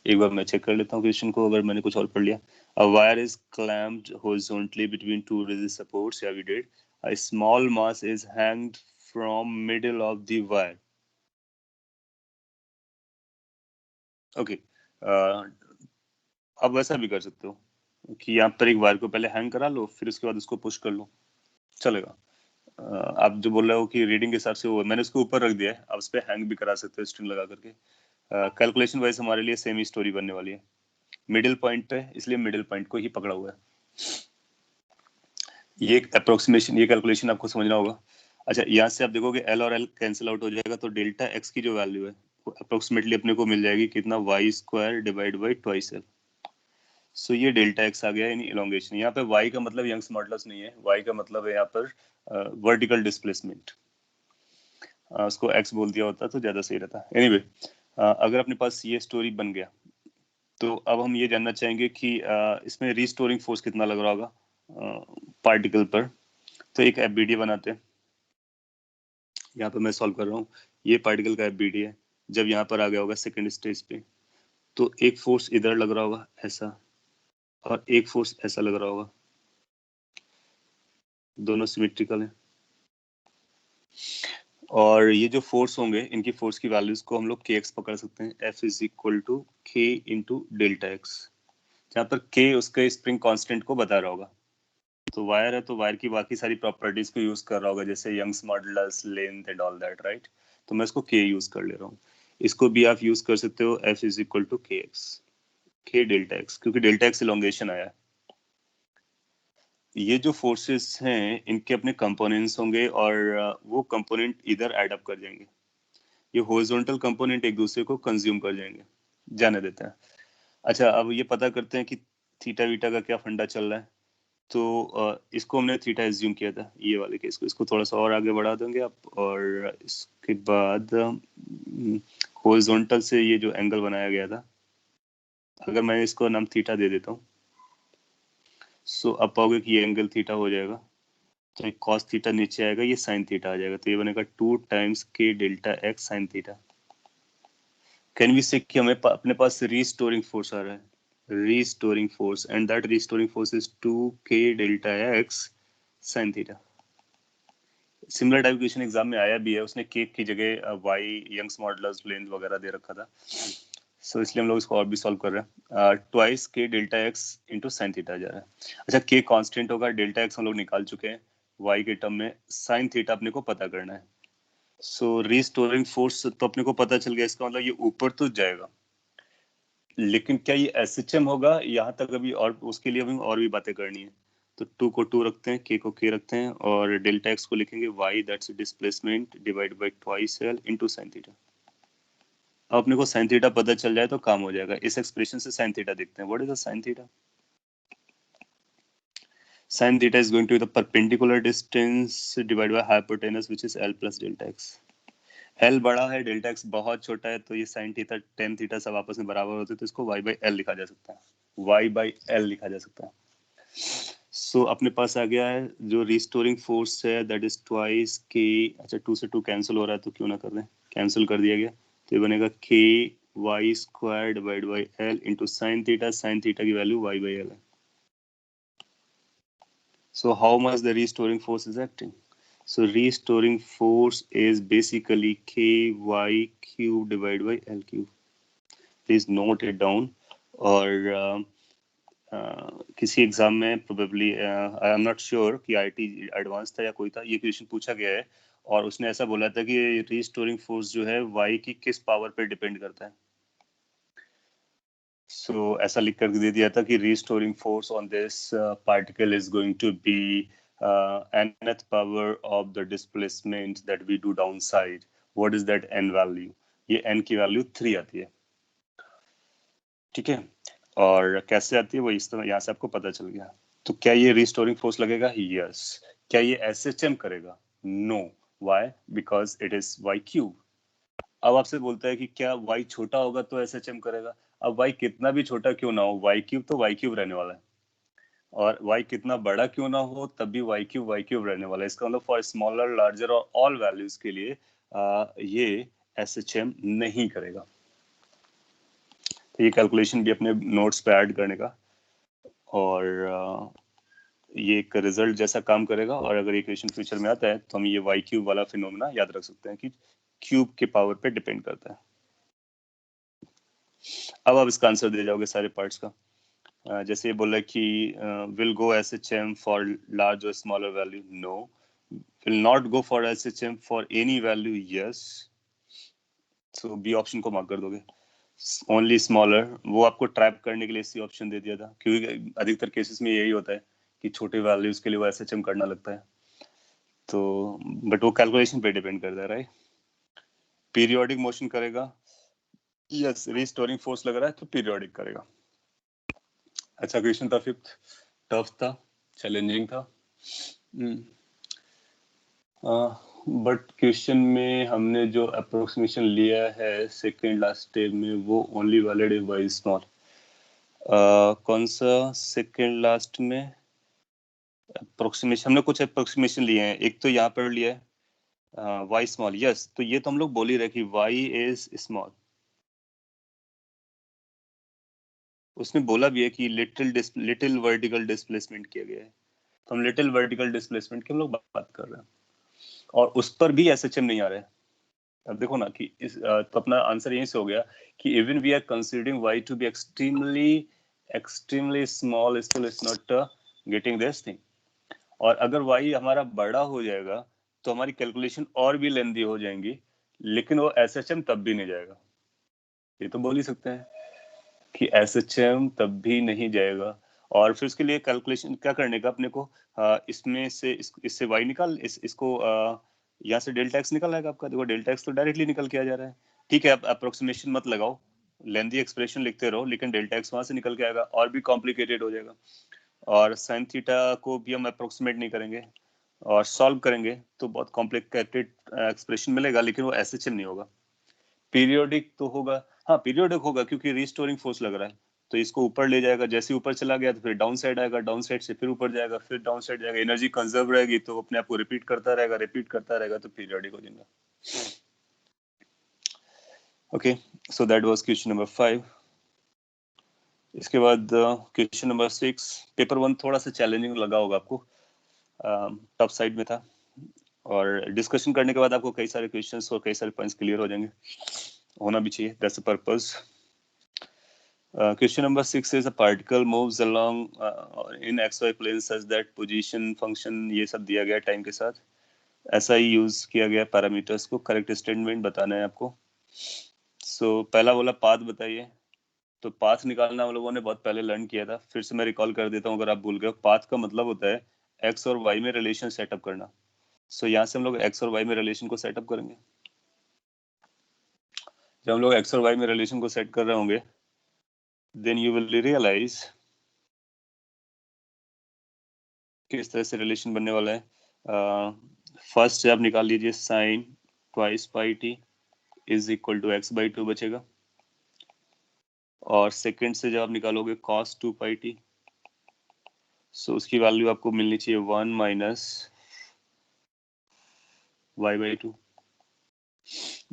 एक बार मैं चेक कर लेता हूँ क्वेश्चन को, अगर मैंने कुछ और पढ़ लिया। A wire is clamped horizontally between two rigid supports. Yeah, we did. A small mass is hanged from middle of the wire. Okay. अब वैसा भी कर सकते हो कि यहाँ पर एक वायर को पहले हैंग करा लो, फिर उसके बाद उसको पुश कर लो, चलेगा। आप जो बोल रहे हो कि रीडिंग के हिसाब से वो मैंने उसको ऊपर रख दिया है, आप उस पर हैंग भी करा सकते हो स्ट्रिंग लगा करके। कैलकुलेशन वाइज हमारे लिए सेम ही स्टोरी बनने वाली है, मिडिल पॉइंट पे, इसलिए मिडिल पॉइंट को ही पकड़ा हुआ है। ये अप्रोक्सीमेशन, ये कैलकुलेशन आपको समझना होगा। अच्छा, यहाँ से आप देखोगे L और L कैंसिल आउट हो जाएगा, तो डेल्टा एक्स की जो वैल्यू है वो अप्रोक्सीमेटली अपने को मिल जाएगी कितना, Y square divide by twice L। So ये डेल्टा एक्स आ गया यानी इलोंगेशन। यहाँ पे वाई का मतलब यंग्स मॉडुलस नहीं है, वाई का मतलब है यहाँ पर वर्टिकल डिस्प्लेसमेंट। उसको एक्स बोल दिया होता तो ज्यादा सही रहता। एनीवे अगर अपने पास ये स्टोरी बन गया तो अब हम ये जानना चाहेंगे कि इसमें रीस्टोरिंग फोर्स कितना लग रहा होगा पार्टिकल पर। तो एक एफबीडी बनाते हैं। यहाँ पे मैं सॉल्व कर रहा हूँ, ये पार्टिकल का एफबीडी है। जब यहाँ पर आ गया होगा सेकेंड स्टेज पे, तो एक फोर्स इधर लग रहा होगा ऐसा, और एक फोर्स ऐसा लग रहा होगा, दोनों सिमेट्रिकल है। और ये जो फोर्स होंगे इनकी फोर्स की वैल्यूज को हम लोग के एक्स पकड़ सकते हैं। एफ इज इक्वल टू के इंटू डेल्टा एक्स, जहाँ पर के उसके स्प्रिंग कांस्टेंट को बता रहा होगा। तो वायर है तो वायर की बाकी सारी प्रॉपर्टीज को यूज कर रहा होगा, जैसे Young's modulus, length and all that, right. तो मैं इसको के यूज कर ले रहा हूँ। इसको भी आप यूज कर सकते हो, एफ इज इक्वल टू के एक्स, के डेल्टा एक्स, क्योंकि डेल्टा एक्स इलोंगेशन आया है। ये जो फोर्सेस हैं इनके अपने कंपोनेंट्स होंगे और वो कंपोनेंट इधर ऐड अप कर जाएंगे। ये हॉरिजॉन्टल कंपोनेंट एक दूसरे को कंज्यूम कर जाएंगे, जाने देते हैं। अच्छा, अब ये पता करते हैं कि थीटा वीटा का क्या फंडा चल रहा है। तो इसको हमने थीटा एज्यूम किया था, ये वाले केस को। इसको थोड़ा सा और आगे बढ़ा देंगे आप, और इसके बाद हॉरिजॉन्टल से ये जो एंगल बनाया गया था, अगर मैं इसको नाम थीटा दे देता हूँ, सो अब पाओगे कि ये एंगल थीटा हो जाएगा। तो एक कॉस थीटा नीचे आएगा, ये साइन थीटा आ जाएगा। तो ये बनेगा 2 टाइम्स के delta X sine theta. Can we say कि हमें अपने पास रीस्टोरिंग फोर्स आ रहा है, restoring force, and that restoring force is 2k delta X sine theta. Similar type question exam में आया भी है, उसने के की जगह वाई, यंग्स मॉडुलस, लेंथ वगैरह दे रखा था। सो इसलिए हम लोग इसको और भी सॉल्व कर रहे हैं। ट्वाइस के delta x into sine theta जा रहा है। अच्छा, के कांस्टेंट होगा, डेल्टा एक्स हम लोग निकाल चुके हैं वाई के टर्म में, साइन थीटा अपने को पता करना है। सो रीस्टोरिंग फोर्स तो अपने को पता चल गया, इसका मतलब ये ऊपर तो जाएगा, लेकिन क्या ये एसएचएम होगा, यहाँ तक अभी और उसके लिए हमें और भी बातें करनी है। तो 2 को 2 रखते हैं, के को के रखते हैं, और डेल्टा एक्स को लिखेंगे Y, that's displacement, divide by twice L into sine theta. अब अपने को साइन थीटा पता चल जाए तो काम हो जाएगा। इस एक्सप्रेशन से साइन थीटा देखते हैं। What is the sine theta? Sin theta is going to be the perpendicular distance divided by hypotenuse, which is L plus delta x. L बड़ा है, डेल्टा x बहुत छोटा है, तो ये sin थीटा tan थीटा सब आपस में बराबर होते हैं, तो इसको y by L लिखा जा सकता है, y by L लिखा जा सकता है। सो अपने पास आ गया है जो रिस्टोरिंग फोर्स है, दैट इज ट्वाइस के। अच्छा, 2 से 2 कैंसिल हो रहा है तो क्यों ना कर दें, कैंसिल कर दिया गया। तो ये बनेगा K Y square divide by L into sine theta. Sine theta की वैल्यू वाई बाई एल है। So how much the restoring force is acting? So restoring force is basically ky cube divided by l cube. Please note it down. और किसी exam में probably, I am not sure कि IT advance था या कोई था, ये question पूछा गया है और उसने ऐसा बोला था कि रिस्टोरिंग फोर्स जो है y की किस पावर पे डिपेंड करता है। सो ऐसा लिख कर दे दिया था कि restoring force on this particle is going to be nth power of the displacement that we do downside. What is that n value? ये n की वैल्यू 3 आती है, ठीक है। और कैसे आती है वो इस तरह, यहाँ से आपको पता चल गया। तो क्या ये रिस्टोरिंग फोर्स लगेगा? यस। क्या ये एसएचएम करेगा? No. Why? Because it is Y cube. अब आपसे बोलता है कि क्या y छोटा होगा तो एसएचएम करेगा। अब y कितना भी छोटा क्यों ना हो, y क्यूब तो y क्यूब रहने वाला है, और y कितना बड़ा क्यों ना हो तब भी y क्यूब रहने वाला है। इसका मतलब फॉर स्मॉलर, लार्जर और ऑल वैल्यूज के लिए ये एसएचएम नहीं करेगा। तो ये कैलकुलेशन भी अपने नोट्स पे ऐड करने का, और ये एक रिजल्ट जैसा काम करेगा। और अगर ये क्वेश्चन फ्यूचर में आता है तो हम ये वाई क्यूब वाला फिनोमेना याद रख सकते हैं कि क्यूब के पावर पे डिपेंड करता है। अब आप इसका आंसर दे जाओगे सारे पार्ट्स का। जैसे ये बोला कि will go SHM for large और smaller value, no. Will not go for SHM for any value, yes. So B option को मार्क कर दोगे। ओनली स्मॉलर, वो आपको ट्रैप करने के लिए सी ऑप्शन दे दिया था, क्योंकि अधिकतर केसेस में यही होता है कि छोटे वैल्यूज के लिए वो एसएचएम करना लगता है। तो बट वो कैलकुलेशन पे डिपेंड करता है, राइट। पीरियोडिक मोशन करेगा, यस। रिस्टोरिंग फोर्स लग रहा है तो पीरियोडिक करेगा। अच्छा क्वेश्चन था, फिफ्थ टफ था, चैलेंजिंग था, बट क्वेश्चन में हमने जो अप्रोक्सीमेशन लिया है सेकंड लास्ट स्टेप में वो only valid if y is small. कौन सा सेकंड लास्ट में अप्रोक्सीमेशन? हमने कुछ अप्रोक्सीमेशन लिए हैं, एक तो यहाँ पर लिया है y स्मॉल, यस, तो ये तो हम लोग बोल ही रहे कि y इज स्मॉल। उसने बोला भी है कि लिटिल वर्टिकल डिस्प्लेसमेंट किया गया है, तो हम लिटिल वर्टिकल डिस्प्लेसमेंट की हम लोग बात कर रहे हैं, और उस पर भी एसएचएम नहीं आ रहा है। अब देखो ना कि तो अपना आंसर यहीं से हो गया कि even we are considering y to be extremely small, still it's not getting this thing. और अगर y हमारा बड़ा हो जाएगा तो हमारी कैलकुलेशन और भी लेंदी हो जाएंगी, लेकिन वो एसएचएम तब भी नहीं जाएगा। ये तो बोल ही सकते हैं कि एसएचएम तब भी नहीं जाएगा। और फिर उसके लिए कैलकुलेशन क्या करने का अपने को, इसमें से इससे y निकाल, इसको यहाँ से डेल्टा एक्स निकल आएगा आपका। देखो डेल्टा एक्स तो डायरेक्टली निकल के आ जा रहा है, ठीक है। आप अप्रोक्सीमेशन मत लगाओ, लेंदी एक्सप्रेशन लिखते रहो, लेकिन डेल्टा एक्स वहां से निकल के आएगा और भी कॉम्प्लिकेटेड हो जाएगा। और साइन थीटा को भी हम अप्रोक्सीमेट नहीं करेंगे और सॉल्व करेंगे तो बहुत कॉम्प्लिकेटेड एक्सप्रेशन मिलेगा, लेकिन वो एसएचएम नहीं होगा। पीरियोडिक तो होगा, हाँ पीरियोडिक होगा क्योंकि रिस्टोरिंग फोर्स लग रहा है, तो इसको ऊपर ले जाएगा, जैसे ऊपर चला गया तो फिर डाउन साइड आएगा, डाउन साइड से फिर ऊपर जाएगा, फिर डाउन साइड जाएगा, एनर्जी कंजर्व रहेगी तो अपने आप को रिपीट करता रहेगा, तो पीरियोडिक हो जाएगा। Okay, so that was question number 5। इसके बाद क्वेश्चन नंबर 6, पेपर 1 थोड़ा सा चैलेंजिंग लगा होगा आपको, टफ साइड में था, और डिस्कशन करने के बाद आपको कई सारे क्वेश्चंस और कई सारे पॉइंट्स क्लियर हो जाएंगे, होना भी चाहिए, that's the purpose. Question number 6 is a particle moves along in xy plane such that position function ये सब दिया गया टाइम के साथ, ऐसा ही यूज किया गया पैरामीटर्स को, करेक्ट स्टेटमेंट बताना है आपको। पहला बोला पाथ बताइए, तो पाथ निकालना हम लोगों ने बहुत पहले लर्न किया था, फिर से मैं रिकॉल कर देता हूँ अगर आप भूल गए। पाथ का मतलब होता है एक्स और वाई में रिलेशन सेटअप करना। यहाँ से हम लोग एक्स और वाई में रिलेशन को सेटअप करेंगे। जब हम लोग एक्स और वाई में रिलेशन को सेट कर रहे होंगे, then you will realize किस तरह से रिलेशन बनने वाला है। फर्स्ट से आप निकाल लीजिए sine twice pi T is equal to X by 2 बचेगा, और सेकंड से जब आप निकालोगे कॉस 2 पाई टी, सो उसकी वैल्यू आपको मिलनी चाहिए 1 माइनस वाई बाई 2।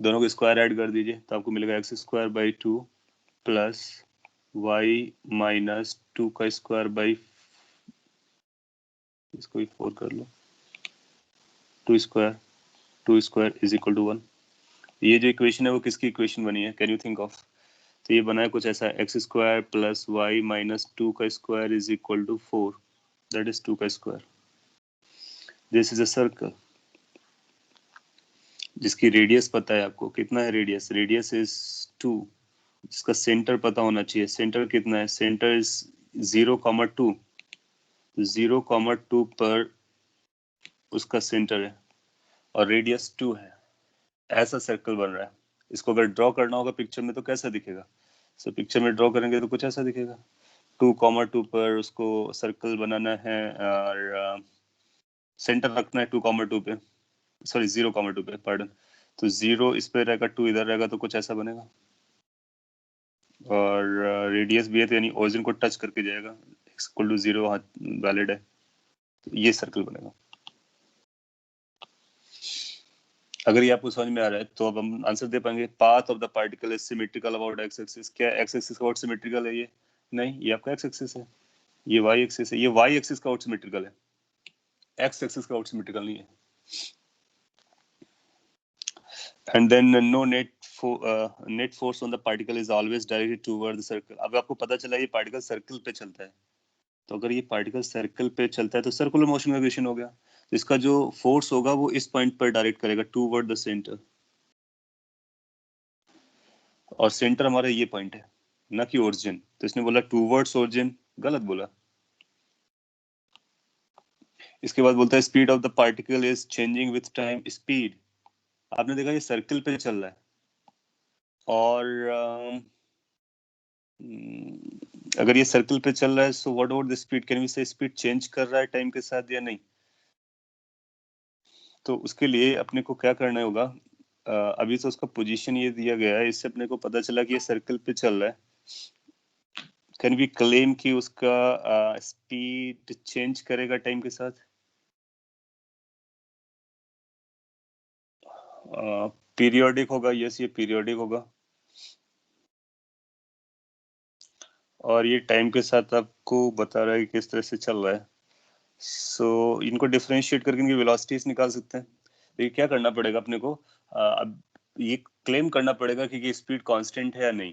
दोनों को स्क्वायर ऐड कर दीजिए तो आपको मिलेगा X square by 2 plus Y minus 2 का स्क्वायर बाई, इसको भी 4 कर लो, 2 स्क्वायर इज इक्वल टू 1। ये जो इक्वेशन है वो किसकी इक्वेशन बनी है, कैन यू थिंक ऑफ? तो ये बना है कुछ ऐसा, X square plus Y minus 2 का square is equal to 4, that is 2 का square. This is a circle जिसकी रेडियस पता है आपको, कितना है रेडियस? Radius is 2। इसका सेंटर पता होना चाहिए, सेंटर कितना है? सेंटर इज 0,2, 0,2 पर उसका सेंटर है और रेडियस 2 है। ऐसा सर्कल बन रहा है। इसको अगर ड्रॉ करना होगा पिक्चर में तो कैसा दिखेगा? पिक्चर में ड्रॉ करेंगे तो कुछ ऐसा दिखेगा। 2,2 पर उसको सर्कल बनाना है और सेंटर रखना है 2,2 पे, सॉरी 0,2 पे, पार्डन। तो 0 इस पे रहेगा, 2 इधर रहेगा, तो कुछ ऐसा बनेगा। और रेडियस भी है तो यानी ओरिजिन को टच करके जाएगा, x इक्वल टू 0 वैलिड है, तो ये सर्कल बनेगा। अगर ये आपको समझ में आ रहा है तो अब हम आंसर दे पाएंगे। Path of the particle is symmetrical about x axis. क्या एक्स एक्सिस का आउट सिमेट्रिकल है? ये नहीं, ये आपका एक्स एक्सिस है, ये वाई एक्सिस है, ये वाई एक्सिस का आउट सिमेट्रिकल है, एक्स एक्सिस का आउट सिमेट्रिकल नहीं है। And then no net force on the particle is always directed toward the circle. अब आपको पता चला ये पार्टिकल सर्कल पे चलता है, तो अगर ये पार्टिकल सर्कल पे चलता है तो सर्कुलर मोशन का क्वेश्चन हो गया। तो इसका जो फोर्स होगा वो इस पॉइंट पर डायरेक्ट करेगा टुवर्ड द सेंटर, और सेंटर हमारा ये पॉइंट है ना कि ओरिजिन। तो इसने बोला टुवर्ड्स ओरिजिन, गलत बोला। इसके बाद बोलता है speed of the particle is changing with time. Speed आपने देखा ये सर्कल पे चल रहा है, और अगर ये सर्कल पे चल रहा है so what about the speed, can we say speed change कर रहा है टाइम के साथ या नहीं? तो उसके लिए अपने को क्या करना होगा, अभी तो उसका पोजीशन ये दिया गया है, इससे अपने को पता चला कि ये सर्कल पे चल रहा है। कैन वी क्लेम कि उसका स्पीड चेंज करेगा टाइम के साथ? पीरियोडिक होगा, यस ये पीरियोडिक होगा, और ये टाइम के साथ आपको बता रहा है कि किस तरह से चल रहा है। सो इनको डिफरेंशिएट करके इनकी वेलोसिटीज निकाल सकते हैं। तो ये क्या करना पड़ेगा अपने को, अब ये क्लेम करना पड़ेगा कि स्पीड कांस्टेंट है या नहीं,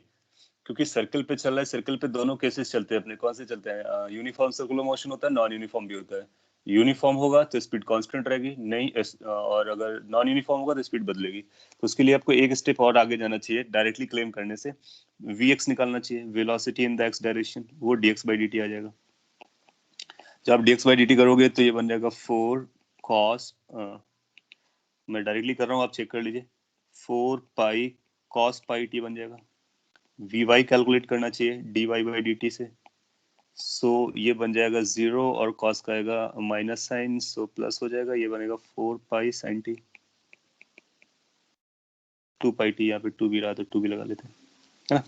क्योंकि सर्कल पे चल रहा है। सर्कल पे दोनों केसेस चलते हैं अपने, कौन से चलते हैं, यूनिफॉर्म सर्कुलर मोशन होता है, नॉन यूनिफॉर्म भी होता है। यूनिफॉर्म होगा तो स्पीड कांस्टेंट रहेगी, नहीं और अगर नॉन यूनिफॉर्म होगा तो स्पीड बदलेगी। तो उसके लिए आपको एक स्टेप और आगे जाना चाहिए, डायरेक्टली क्लेम करने से vx निकालना चाहिए, velocity in the x direction, वो dx by dt आ जाएगा। जब आप dx by dt करोगे तो ये बन जाएगा 4 cos, मैं डायरेक्टली कर रहा हूँ, आप चेक कर लीजिए, 4 पाई cos पाई t बन जाएगा। vy कैलकुलेट करना चाहिए dy by dt से, सो ये बन जाएगा 0 और cos का आएगा माइनस साइन, सो प्लस हो जाएगा, ये बनेगा 4 पाई sin t, 2 पाई t, यहाँ पे 2 भी रहा तो 2 भी लगा लेते हैं, है ना।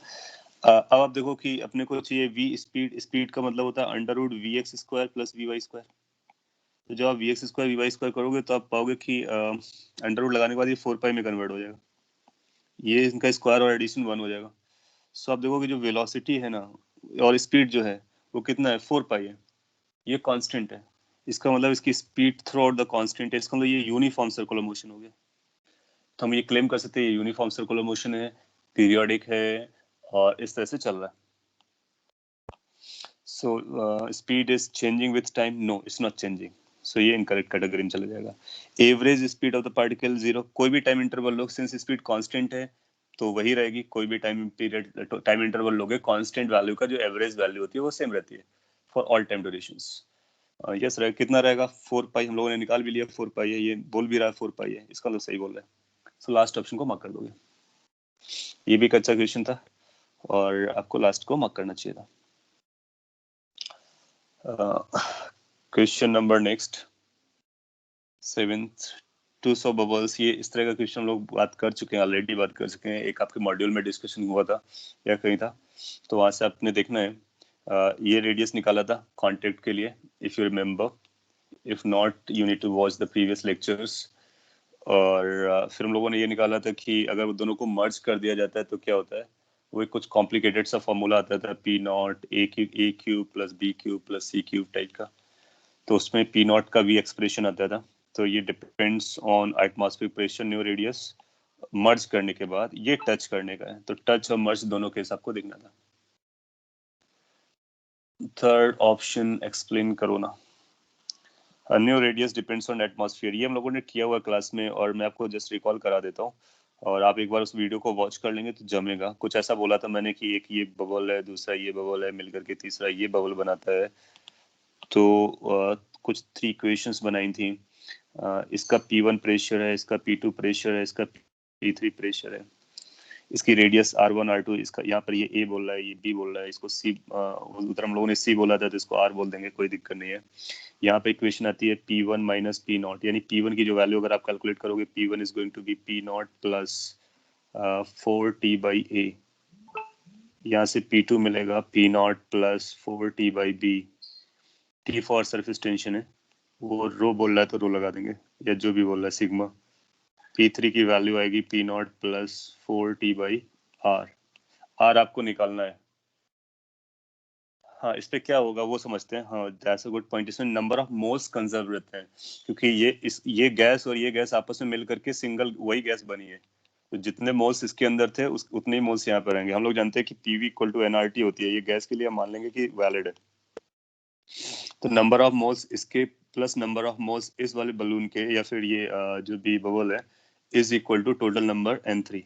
अब आप देखो कि अपने को चाहिए v स्पीड, स्पीड का मतलब होता है under root V X square plus V Y square. तो जब आप V X square V Y square करोगे तो आप पाओगे कि अंडर रूट लगाने के बाद ये 4 पाई में कन्वर्ट हो जाएगा, ये इनका स्क्वायर और एडिशन 1 हो जाएगा। सो आप देखोगे जो वेलोसिटी है ना और स्पीड जो है वो कितना है, 4 पाई है, ये कांस्टेंट है। इसका मतलब इसकी speed through out the constant है, इसका मतलब ये यूनिफॉर्म सर्कुलर मोशन हो गया। तो हम ये क्लेम कर सकते हैं ये यूनिफॉर्म सर्कुलर मोशन है, पीरियोडिक है और इस तरह से चल रहा है। So speed is changing with time? No, it's not changing. So ये इनकरेक्ट कैटेगरी में चला जाएगा। Average speed of the particle 0, कोई भी टाइम इंटरवल लो, सिंस स्पीड कांस्टेंट है तो वही रहेगी। कोई भी टाइम पीरियड टाइम इंटरवल लोगे, कांस्टेंट वैल्यू का जो एवरेज वैल्यू होती है वो सेम रहती है for all time durations. Yes रहेगा, कितना रहेगा 4 पाई, हम लोगों ने निकाल भी लिया 4 पाई है, ये बोल भी रहा है 4 पाई है, इसका मतलब सही बोल रहा है। सो लास्ट ऑप्शन को मार्क कर दोगे। ये भी एक अच्छा क्वेश्चन था और आपको लास्ट को मार्क करना चाहिए था। Question number next 7th 200 bubbles, ये इस तरह का क्वेश्चन हम लोग बात कर चुके हैं, ऑलरेडी बात कर चुके हैं, एक आपके मॉड्यूल में डिस्कशन हुआ था या कहीं था, तो वहां से आपने देखना है। ये रेडियस निकाला था कॉन्टेक्ट के लिए, if you remember, if not you need to watch the previous lectures. और फिर हम लोगों ने ये निकाला था कि अगर वो दोनों को मर्ज कर दिया जाता है तो क्या होता है, वो एक कुछ कॉम्प्लिकेटेड सा फॉर्मूला आता था, P not A cube plus B cube plus C cube type का। तो उसमें पी नॉट का भी एक्सप्रेशन आता था। तो ये depends on atmospheric pressure, new radius, merge करने के बाद ये टच करने का है, तो टच और मर्ज दोनों केस आपको देखना था। थर्ड ऑप्शन एक्सप्लेन करो ना। New radius depends on atmosphere, ये हम लोगों ने किया हुआ क्लास में और मैं आपको जस्ट रिकॉल करा देता हूँ और आप एक बार उस वीडियो को वॉच कर लेंगे तो जमेगा। कुछ ऐसा बोला था मैंने कि एक ये बबल है, दूसरा ये बबल है, मिलकर के तीसरा ये बबल बनाता है। तो कुछ 3 इक्वेशंस बनाई थी। इसका P1 प्रेशर है, इसका P2 प्रेशर है, इसका P3 प्रेशर है, इसकी रेडियस R1 R2, इसका यहाँ पर ये A बोल रहा है, ये B बोल रहा है, इसको C, उधर हम लोगों ने C बोला था तो इसको R बोल देंगे, कोई दिक्कत नहीं है। यहाँ पे इक्वेशन आती है P1 माइनस P नॉट, यानी P1 की जो वैल्यू अगर आप कैलकुलेट करोगे, P1 is going to be P not plus 4T by A। यहाँ से P2 मिलेगा P not plus 4T by B। T for surface tension है, वो रो बोल रहा है तो रो लगा देंगे, या जो भी बोल रहा है सिग्मा। P3 की वैल्यू आएगी P not plus 4T by R। R आपको निकालना है। हाँ, इस पे क्या होगा वो समझते हैं। हाँ, दैट्स अ गुड पॉइंट। इसमें नंबर ऑफ मोल्स कंजर्व रहते हैं, क्योंकि ये गैस और ये गैस आपस में मिल करके सिंगल वही गैस बनी है। तो जितने मोल्स इसके अंदर थे उतने ही मोल्स यहाँ पर रहेंगे। हम लोग जानते हैं कि PV इक्वल टू NRT होती है, ये गैस के लिए हम मान लेंगे कि वैलिड है। तो नंबर ऑफ मोल्स इसके प्लस नंबर ऑफ मोल्स इस वाले बलून के, या फिर ये जो भी बबल है, is equal to total number N3।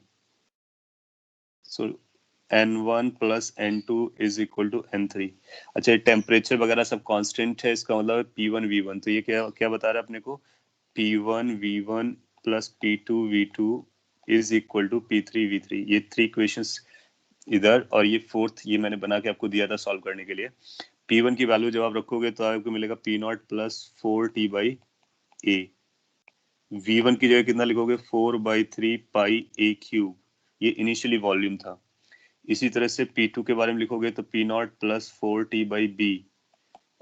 So N1 plus N2 is equal to N3। अच्छा, टेम्परेचर वगैरह सब कांस्टेंट है, इसका मतलब P1 V1, तो ये क्या क्या बता रहा है अपने को, P1 V1 plus P2 V2 is equal to P3 V3। ये 3 इक्वेशंस इधर, और ये फोर्थ ये मैंने बना के आपको दिया था सॉल्व करने के लिए। P1 की वैल्यू जब आप रखोगे तो आपको मिलेगा P0 प्लस 4T/A। V1 की जगह कितना लिखोगे 4/3 पाई A क्यूब, ये इनिशियली वॉल्यूम था। इसी तरह से P2 के बारे में लिखोगे तो P0 प्लस 4T/B,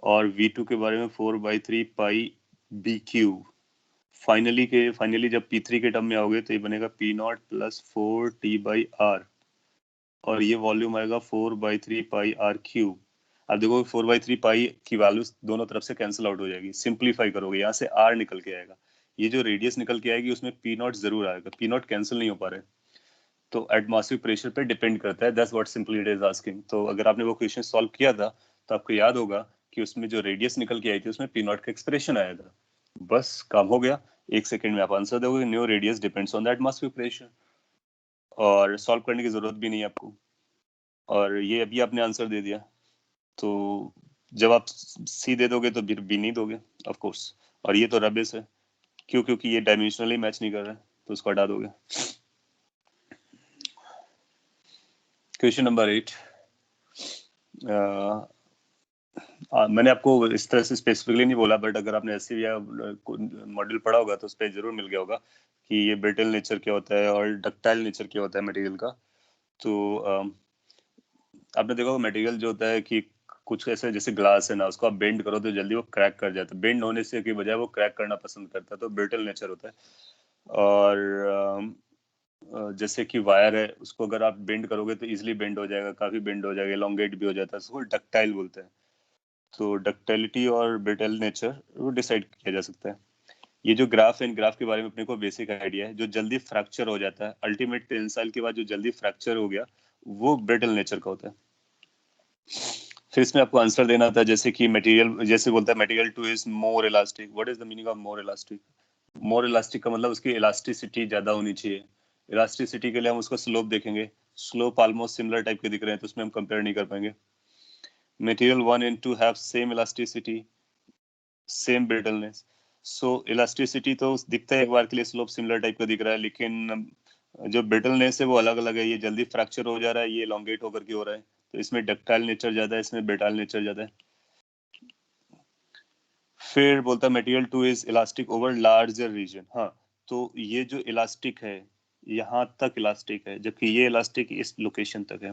और V2 के बारे में 4/3 पाई B क्यूब। फाइनली जब P3 के टर्म में आओगे तो ये बनेगा P0 प्लस 4T/R, और ये वॉल्यूम आएगा 4/3 पाई R क्यूब। अब देखो 4/3 पाई की वैल्यू दोनों तरफ से कैंसिल आउट हो जाएगी, सिंप्लीफाई करोगे यहाँ से R निकल के आएगा, ये जो रेडियस निकल के आएगी उसमें P0 जरूर आएगा, P0 कैंसिल नहीं हो पा रहे, तो एटमॉस्फेरिक प्रेशर पे डिपेंड करता है। That's what simply it is asking. तो अगर आपने वो क्वेश्चन सॉल्व किया था तो आपको याद होगा कि उसमें जो रेडियस निकल के आई थी उसमें P0 का एक्सप्रेशन आया था। बस काम हो गया, 1 सेकंड में आप आंसर दोगे, new radius depends on the atmospheric pressure, और सॉल्व करने की जरूरत भी नहीं है आपको। और ये अभी आपने आंसर दे दिया, तो जब आप सी दे दोगे तो फिर बी नहीं दोगे ऑफ कोर्स, और ये तो रबिश है क्योंकि ये डायमेंशनली मैच नहीं कर रहा है, तो उसको हटा दोगे। क्वेश्चन नंबर 8, मैंने आपको इस तरह से स्पेसिफिकली नहीं बोला, बट अगर आपने ऐसे या मॉड्यूल पढ़ा होगा तो उस पर जरूर मिल गया होगा कि ये ब्रिटल नेचर क्या होता है और डक्टाइल नेचर क्या होता है मटेरियल का। तो आपने देखा होगा मटेरियल जो होता है कि कुछ ऐसे जैसे ग्लास है ना, उसको आप बेंड करो तो जल्दी वो क्रैक कर जाता है, बेंड होने से की बजाय वो क्रैक करना पसंद करता है, तो ब्रिटल नेचर होता है। और जैसे कि वायर है, उसको अगर आप बेंड करोगे तो इजीली बेंड हो जाएगा, काफी बेंड हो जाएगा, एलोंगेट भी हो जाता है, उसको डक्टाइल बोलते हैं। तो डक्टिलिटी और ब्रिटल नेचर वो डिसाइड किया जा सकता है। ये जो ग्राफ है, इन ग्राफ के बारे में अपने को बेसिक आइडिया है। जो जल्दी फ्रैक्चर हो जाता है, अल्टीमेट टेंसाइल के बाद जो जल्दी फ्रैक्चर हो गया, वो ब्रिटल नेचर का होता है। फिर इसमें आपको आंसर देना था, जैसे कि मटेरियल जैसे बोलता है material 2 is more elastic. What is the meaning of more elastic? More elastic का मतलब उसकी इलास्टिसिटी ज्यादा होनी चाहिए। इलास्टिसिटी के लिए हम उसका स्लोप देखेंगे, स्लोप ऑलमोस्ट सिमिलर टाइप के दिख रहे हैं, तो उसमें हम कंपेयर नहीं कर पाएंगे। Material 1 and 2 have same elasticity, same brittleness. So elasticity तो दिखता है एक बार के लिए स्लोप सिमिलर टाइप का दिख रहा है, लेकिन जो ब्रिटलनेस है वो अलग अलग है। ये जल्दी फ्रैक्चर हो जा रहा है, ये एलोंगेट होकर के हो रहा है, तो इसमें डक्टाइल नेचर ज्यादा है, इसमें ब्रिटल नेचर ज्यादा है। फिर बोलता है material 2 is elastic over larger region. हाँ, तो ये जो इलास्टिक है यहाँ तक इलास्टिक है, जबकि ये इलास्टिक इस लोकेशन तक है।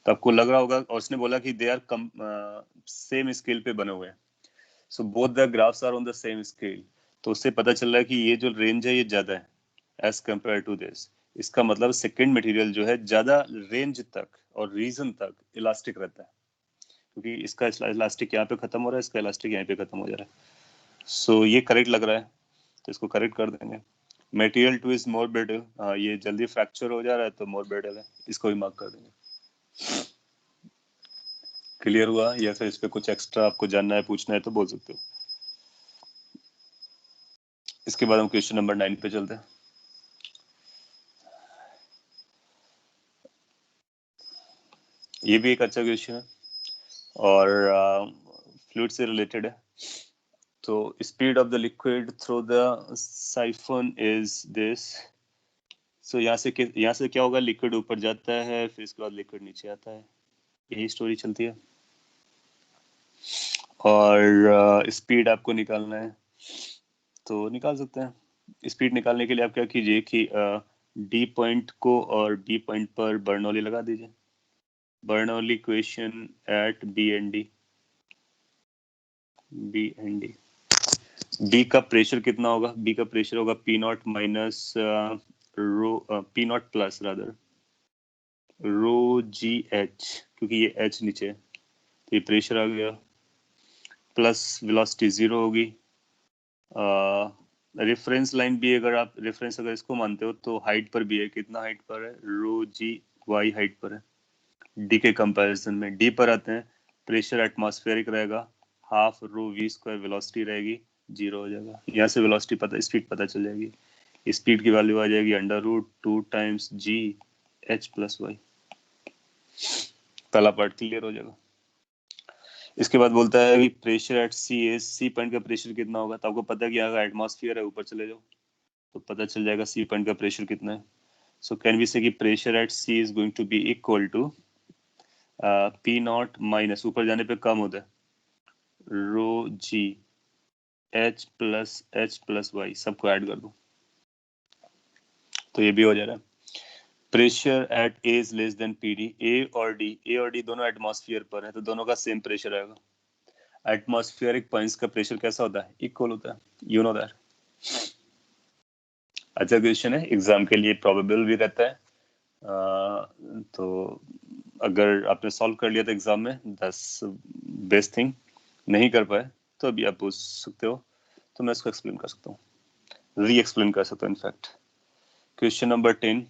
तो आपको लग रहा होगा, और उसने बोला कि दे आर सेम स्केल पे बने हुए हैं, so both the graphs are on the same scale. तो उससे पता चल रहा है कि ये जो रेंज है ये ज्यादा है एज कम्पेयर टू दिस। इसका मतलब सेकेंड मटेरियल जो है ज्यादा रेंज तक और रीजन तक इलास्टिक रहता है, क्योंकि इसका इलास्टिक यहाँ पे खत्म हो रहा है, इसका इलास्टिक यहाँ पे खत्म हो जा रहा है। सो ये करेक्ट लग रहा है, तो इसको करेक्ट कर देंगे। मटेरियल 2 इज मोर ब्रिटल, हाँ ये जल्दी फ्रैक्चर हो जा रहा है तो मोर ब्रिटल है, इसको भी मार्क कर देंगे। क्लियर हुआ, या फिर इस पे कुछ एक्स्ट्रा आपको जानना है, पूछना है तो बोल सकते हो। इसके बाद हम क्वेश्चन नंबर 9 पे चलते हैं। ये भी एक अच्छा क्वेश्चन है और फ्लूइड से रिलेटेड है। तो speed of the liquid through the siphon is this. So यहाँ से क्या होगा, लिक्विड ऊपर जाता है, फिर इसके बाद लिक्विड नीचे आता है, यही स्टोरी चलती है। और स्पीड आपको निकालना है तो निकाल सकते हैं। स्पीड निकालने के लिए आप क्या कीजिए कि डी पॉइंट को और बी पॉइंट पर बर्नौली लगा दीजिए। Bernoulli equation at B and D. B का प्रेशर कितना होगा? बी का प्रेशर होगा P0 minus P0 plus rather rho G H, क्योंकि ये एच नीचे है तो ये प्रेशर आ गया, प्लस वेलोसिटी 0 होगी। रेफरेंस लाइन भी अगर आप रेफरेंस अगर इसको मानते हो तो हाइट पर भी है, कितना हाइट पर है? रो जी वाई हाइट पर है। डी के कंपैरिजन में डी पर आते हैं, प्रेशर एटमॉस्फेरिक रहेगा, half rho V square, velocity रहेगी 0 हो जाएगा। यहाँ से वेलोसिटी पता, स्पीड पता चल जाएगी। स्पीड की वैल्यू आ जाएगी √2 times G H plus Y. पहला पार्ट क्लियर हो जाएगा। इसके बाद बोलता है कि प्रेशर एट सी पॉइंट का प्रेशर कितना होगा। तो आपको पता है कि यहाँ एटमॉस्फेयर है, ऊपर चले जाओ तो पता चल जाएगा सी पॉइंट का प्रेशर कितना है। सो कैन वी से कि pressure at C is going to be equal to P not minus ऊपर जाने पे कम होता है rho G H plus Y सबको ऐड कर दो तो ये भी हो जा रहा है। Pressure at A is less than P D, A और डी दोनों एटमॉस्फेयर पर है तो दोनों का सेम प्रेशर आएगा। एटमॉस्फेरिक पॉइंट्स का प्रेशर कैसा होता है? इक्वल होता है, यू नो दैट। अच्छा क्वेश्चन है, एग्जाम के लिए प्रोबेबल भी रहता है। तो अगर आपने सॉल्व कर लिया था एग्जाम में, दैट्स बेस्ट थिंग। नहीं कर पाए तो अभी आप पूछ सकते हो, तो मैं इसको एक्सप्लेन कर सकता हूँ, री एक्सप्लेन कर सकता हूँ इनफैक्ट। क्वेश्चन नंबर 10,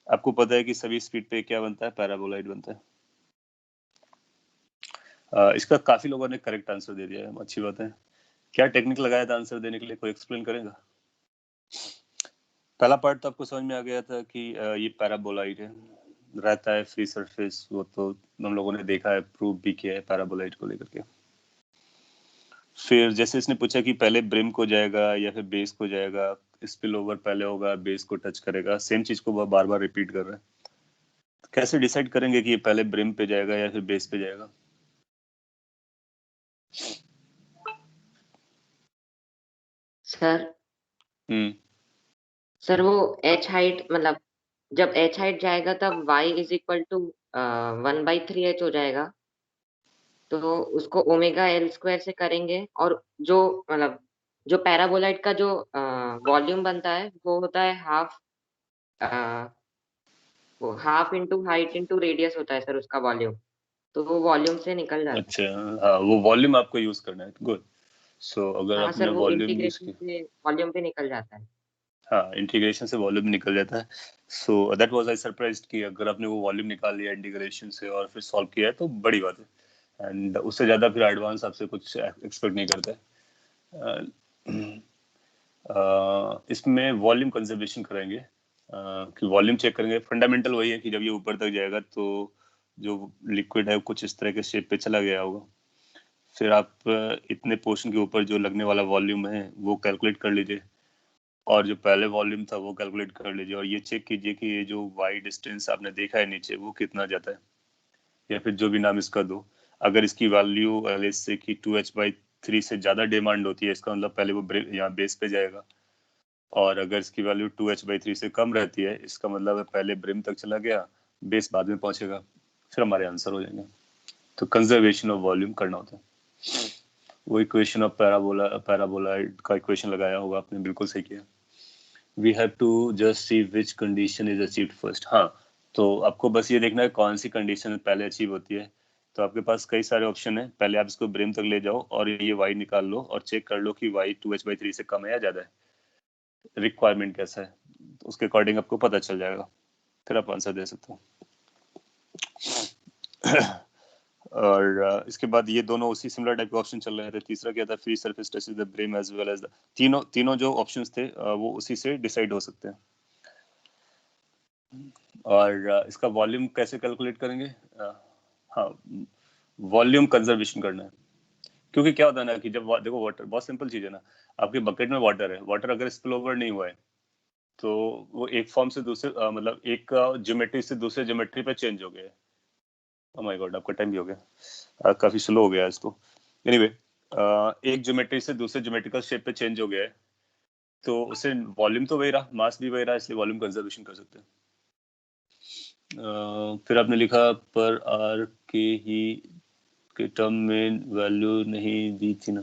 आपको पता है कि सभी स्पीड पे क्या बनता है? पैराबोलाइड बनता है। इसका काफी लोगों ने करेक्ट आंसर दे दिया है, अच्छी बात है। क्या टेक्निक लगाया था आंसर देने के लिए, कोई एक्सप्लेन करेगा? पहला पार्ट तो आपको समझ में आ गया था कि ये पैराबोलाइड है, रहता है फ्री सरफेस, वो तो हम लोगों ने देखा है, प्रूव भी किया है पैराबोलाइड को लेकर के। फिर जैसे इसने पूछा कि पहले ब्रिम को जाएगा या फिर बेस को जाएगा, स्पिल ओवर पहले होगा, बेस को टच करेगा, सेम चीज को वो बार बार रिपीट कर रहा है। कैसे डिसाइड करेंगे कि ये पहले ब्रिम पे जाएगा या फिर बेस पे जाएगा? सर वो एच हाइट, मतलब जब एच हाइट जाएगा तब y is equal to 1/3h हो जाएगा, तो उसको ओमेगा एल स्क्वायर से करेंगे, और जो मतलब जो पैराबोलाइड का जो वॉल्यूम बनता है वो होता है वो half into height into radius होता है सर उसका वॉल्यूम, तो वो वॉल्यूम से निकल जाता है। अच्छा, हाँ वो वॉल्यूम आपको यूज करना है, गुड। सो अगर हाँ आपने सर, वो वॉल्यूम यूज इंटीग्रेशन किया, से वॉल्यूम पे निकल जाता है। हाँ इंटीग्रेशन से वॉल्यूम निकल जाता है। So that was I surprised कि अगर आपने वो वॉल्यूम निकाल लिया इंटीग्रेशन से और फिर सॉल्व किया है तो बड़ी बात है, एंड उससे ज्यादा फिर एडवांस आपसे कुछ एक्सपेक्ट नहीं करते। इसमें वॉल्यूम कंजर्वेशन करेंगे, कि वॉल्यूम चेक करेंगे। फंडामेंटल वही है कि जब ये ऊपर तक जाएगा तो जो लिक्विड है कुछ इस तरह के शेप पे चला गया होगा, फिर आप इतने पोर्शन के ऊपर जो लगने वाला वॉल्यूम है वो कैलकुलेट कर लीजिए, और जो पहले वॉल्यूम था वो कैलकुलेट कर लीजिए, और ये चेक कीजिए कि ये जो वाई डिस्टेंस आपने देखा है नीचे वो कितना जाता है, या फिर जो भी नाम इसका दो। अगर इसकी वैल्यू लेट्स से कि 2h/3 से ज्यादा डिमांड होती है, इसका मतलब पहले वो यहाँ बेस पे जाएगा, और अगर इसकी वैल्यू 2h/3 से कम रहती है, इसका मतलब है पहले ब्रिम तक चला गया, बेस बाद में पहुंचेगा, फिर हमारे आंसर हो जाएंगे। तो कंजर्वेशन ऑफ वॉल्यूम करना होता है। वो इक्वेशन ऑफ पैराबोलाइड का इक्वेशन लगाया होगा आपने, बिल्कुल सही किया। We have to just see which condition is achieved first. हाँ, तो आपको बस ये देखना है कौन सी कंडीशन पहले अचीव होती है। तो आपके पास कई सारे ऑप्शन है, पहले आप इसको ब्रिम तक ले जाओ और ये y निकाल लो और चेक कर लो कि y 2h/3 से कम है या ज्यादा है, रिक्वायरमेंट कैसा है, तो उसके अकॉर्डिंग आपको पता चल जाएगा, फिर आप आंसर दे सकते हो। और इसके बाद ये दोनों उसी सिमिलर टाइप के ऑप्शन चल रहे थे। तीसरा क्या था? Free surface touches the brim as well as the, तीनों जो ऑप्शंस थे वो उसी से डिसाइड हो सकते हैं। और इसका वॉल्यूम कैसे कैलकुलेट करेंगे? हाँ, वॉल्यूम कंजर्वेशन करना है, क्योंकि क्या होता है ना कि जब देखो वाटर बहुत सिंपल चीज है ना, आपके बकेट में वाटर है, वाटर अगर स्पिल ओवर नहीं हुआ है तो वो एक फॉर्म से दूसरे मतलब एक ज्योमेट्री से दूसरे ज्योमेट्री पे चेंज हो गया है। ओह माय गॉड, आपका टाइम भी हो गया, काफी स्लो हो गया आज तो। एनीवे, एक ज्योमेट्री से दूसरे ज्योमेट्रिकल शेप पे चेंज हो गया है, तो उससे वॉल्यूम तो वही रहा, मास भी वही रहा, इसलिए वॉल्यूम कंजर्वेशन कर सकते हैं। फिर आपने लिखा पर आर के ही के टर्म में वैल्यू नहीं दी थी ना,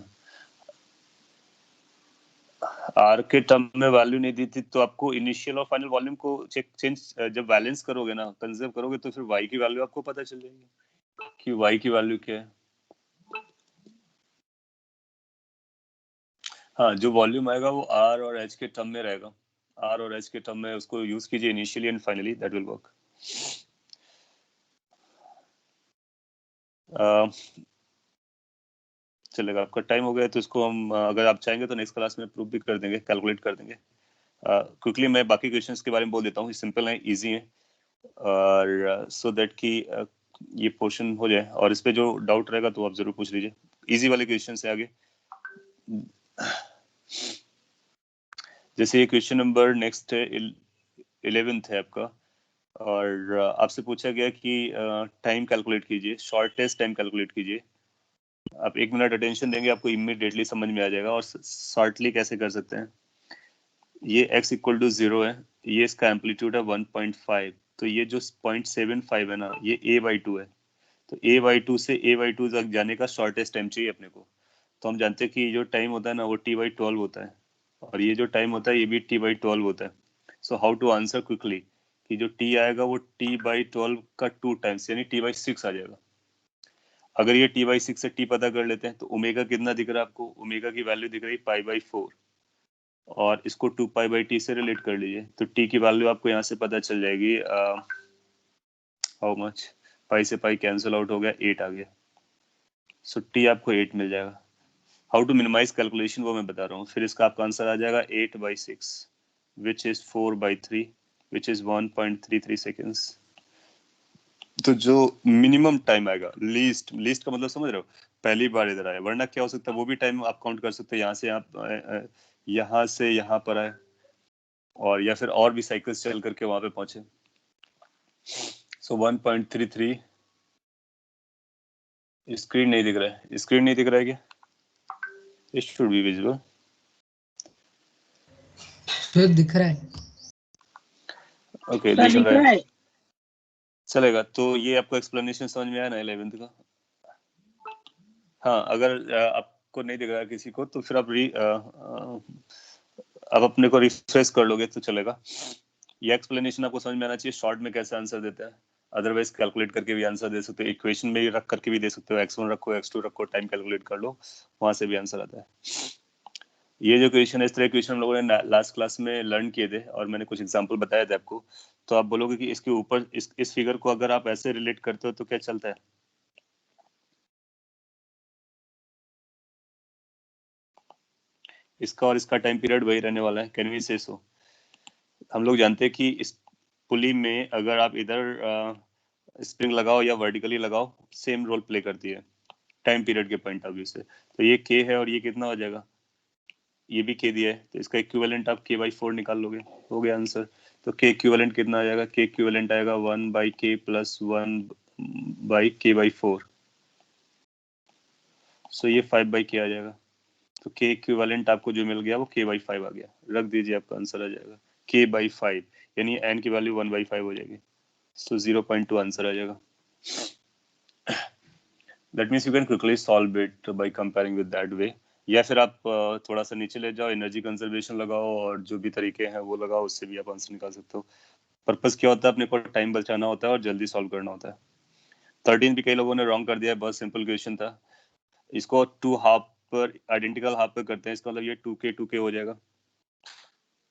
आर के टर्म में वैल्यू नहीं दी थी, तो आपको इनिशियल और फाइनल वॉल्यूम को चेंज जब बैलेंस करोगे ना, कंजर्व करोगे, तो फिर वाई की वैल्यू आपको पता चल जाएगी कि वाई की वैल्यू क्या है। हाँ, जो वॉल्यूम आएगा वो आर और एच के टर्म में रहेगा, आर और एच के टर्म में उसको यूज कीजिए initially and finally, that will work. चलेगा, आपका टाइम हो गया तो इसको हम अगर आप चाहेंगे तो नेक्स्ट क्लास में प्रूव भी कर देंगे, कैलकुलेट कर देंगे। क्विकली मैं बाकी क्वेश्चंस के बारे में बोल देता हूँ, सिंपल है, इजी है, और सो दैट कि ये पोर्शन हो जाए, और इस पे जो डाउट रहेगा तो आप जरूर पूछ लीजिए। इजी वाले क्वेश्चन से आगे, जैसे ये क्वेश्चन नंबर नेक्स्ट है 11th है आपका, और आपसे पूछा गया कि टाइम कैलकुलेट कीजिए, शॉर्टेस्ट टाइम कैलकुलेट कीजिए। आप 1 मिनट अटेंशन देंगे, आपको इमीडिएटली समझ में आ जाएगा। और शॉर्टली कैसे कर सकते हैं, ये x इक्वल टू 0 है, ये इसका एम्पलीट्यूड है 1.5, तो ये जो 0.75 है ना, ये a/2 है। तो a/2 से a/2 तक जाने का शॉर्टेस्ट टाइम चाहिए अपने को। तो हम जानते हैं कि ये जो टाइम होता है ना, वो t/12 होता है, और ये जो टाइम होता है ये भी t/12 होता है। So how to answer quickly, कि जो t आएगा वो t/12 का 2 टाइम्स यानी t/6 आ जाएगा। अगर ये t/6 से t पता कर लेते हैं तो ओमेगा कितना दिख रहा है आपको, ओमेगा की वैल्यू दिख रही है π/4, और इसको 2π/t से रिलेट कर लीजिए, तो t की वैल्यू आपको यहाँ से पता चल जाएगी। हाउ मच, पाई से पाई कैंसिल आउट हो गया, 8 आ गया। सो t आपको 8 मिल जाएगा। हाउ टू मिनिमाइज कैलकुलेशन वो मैं बता रहा हूँ। फिर इसका आपका आंसर आ जाएगा 8/6 which is 4/3 which is 1.33 seconds. तो जो मिनिमम टाइम आएगा, लीस्ट का मतलब समझ रहे हो, पहली बार इधर आया, वरना क्या हो सकता है वो भी टाइम आप काउंट कर सकते हो, यहाँ से यहाँ से यहाँ पर आए, और या फिर और भी साइकिल्स चल करके वहां पे पहुंचे। सो 1.33, स्क्रीन नहीं दिख रहा है, स्क्रीन नहीं दिख रहा है क्या? It should be visible. Sir दिख रहा है। ओके, दिख रहा है, चलेगा। तो ये आपको एक्सप्लेनेशन समझ में आया ना 11th का? हाँ, अगर आपको नहीं दिख रहा किसी को तो फिर आप अपने को रिफ्रेश कर लोगे तो चलेगा। ये एक्सप्लेनेशन आपको समझ में आना चाहिए, शॉर्ट में कैसे आंसर देते हैं। अदरवाइज कैलकुलेट करके भी आंसर दे सकते हो, इक्वेशन में ही रख करके भी दे सकते हो, x1 रखो x2 रखो, टाइम कैलकुलेट कर लो, वहां से भी आंसर आता है। ये जो क्वेश्चन है, इस तरह क्वेश्चन हम लोगों ने लास्ट क्लास में लर्न किए थे, और मैंने कुछ एग्जांपल बताए थे आपको। तो आप बोलोगे कि इसके ऊपर इस फिगर को अगर आप ऐसे रिलेट करते हो तो क्या चलता है? इसका और इसका टाइम पीरियड वही रहने वाला है, कैन वी से सो? हम लोग जानते हैं कि इस पुली में अगर आप इधर स्प्रिंग लगाओ या वर्टिकली लगाओ, सेम रोल प्ले करती है टाइम पीरियड के पॉइंट ऑफ व्यू से। तो ये k है और ये कितना हो जाएगा, ये भी k दिया है, तो इसका इक्विवेलेंट आप k/4 निकाल लोगे, हो गया आंसर। तो k इक्विवेलेंट कितना आ जाएगा, k इक्विवेलेंट आएगा 1/k + 1/k/4। सो ये 5/k आ जाएगा। तो k इक्विवेलेंट आपको जो मिल गया वो k/5 आ गया, रख दीजिए, आपका आंसर आ जाएगा k/5, यानी n की वैल्यू 1/5 हो जाएगी। सो 0.2 आंसर आ जाएगा। That means you can quickly solve it by comparing with that way. या फिर आप थोड़ा सा नीचे ले जाओ, एनर्जी कंजर्वेशन लगाओ, और जो भी तरीके हैं वो लगाओ, उससे भी आप आंसर निकाल सकते हो। पर्पस क्या होता है, अपने को टाइम बचाना होता है और जल्दी सॉल्व करना होता है। 13 भी कई लोगों ने रॉन्ग कर दिया है, बहुत सिंपल क्वेश्चन था। इसको 2 हाफ पर, आइडेंटिकल हाफ पर करते हैं, इसका मतलब ये 2k हो जाएगा।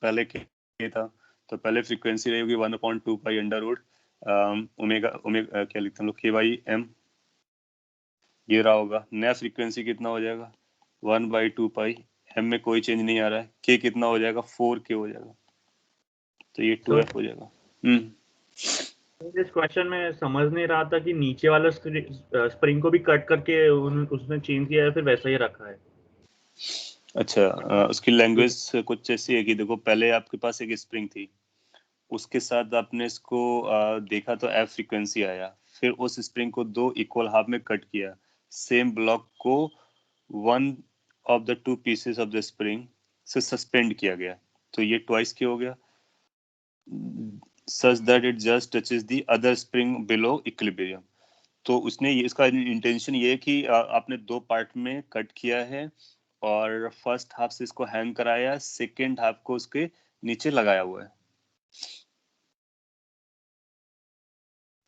पहले k था, तो पहले फ्रीक्वेंसी रहेगी 1/2 pi under root omega omega क्या लिखते हैं हम लोग, k/m, ये रहा होगा। नया फ्रीक्वेंसी कितना हो जाएगा, 1/2 पाई, m में कोई चेंज नहीं आ रहा है, k कितना हो जाएगा, 4k हो जाएगा, तो ये 2f हो जाएगा। इस क्वेश्चन में समझ नहीं रहा था कि नीचे वाला स्प्रिंग को भी कट करके उसने चेंज किया है, फिर वैसा ही रखा है। अच्छा, उसकी लैंग्वेज कुछ ऐसी है कि देखो, पहले आपके पास एक स्प्रिंग थी, उसके साथ आपने इसको देखा तो एफ फ्रीक्वेंसी आया, फिर उस स्प्रिंग को 2 इक्वल हाफ में कट किया, सेम ब्लॉक को one of the 2 pieces of the spring से सस्पेंड किया गया, तो ये ट्वाइस क्या हो गया, such that it just touches the other spring below equilibrium. तो उसने ये, इसका इंटेंशन ये है कि आपने 2 पार्ट में कट किया है, और फर्स्ट हाफ से इसको हैंग कराया, सेकेंड हाफ को उसके नीचे लगाया हुआ है,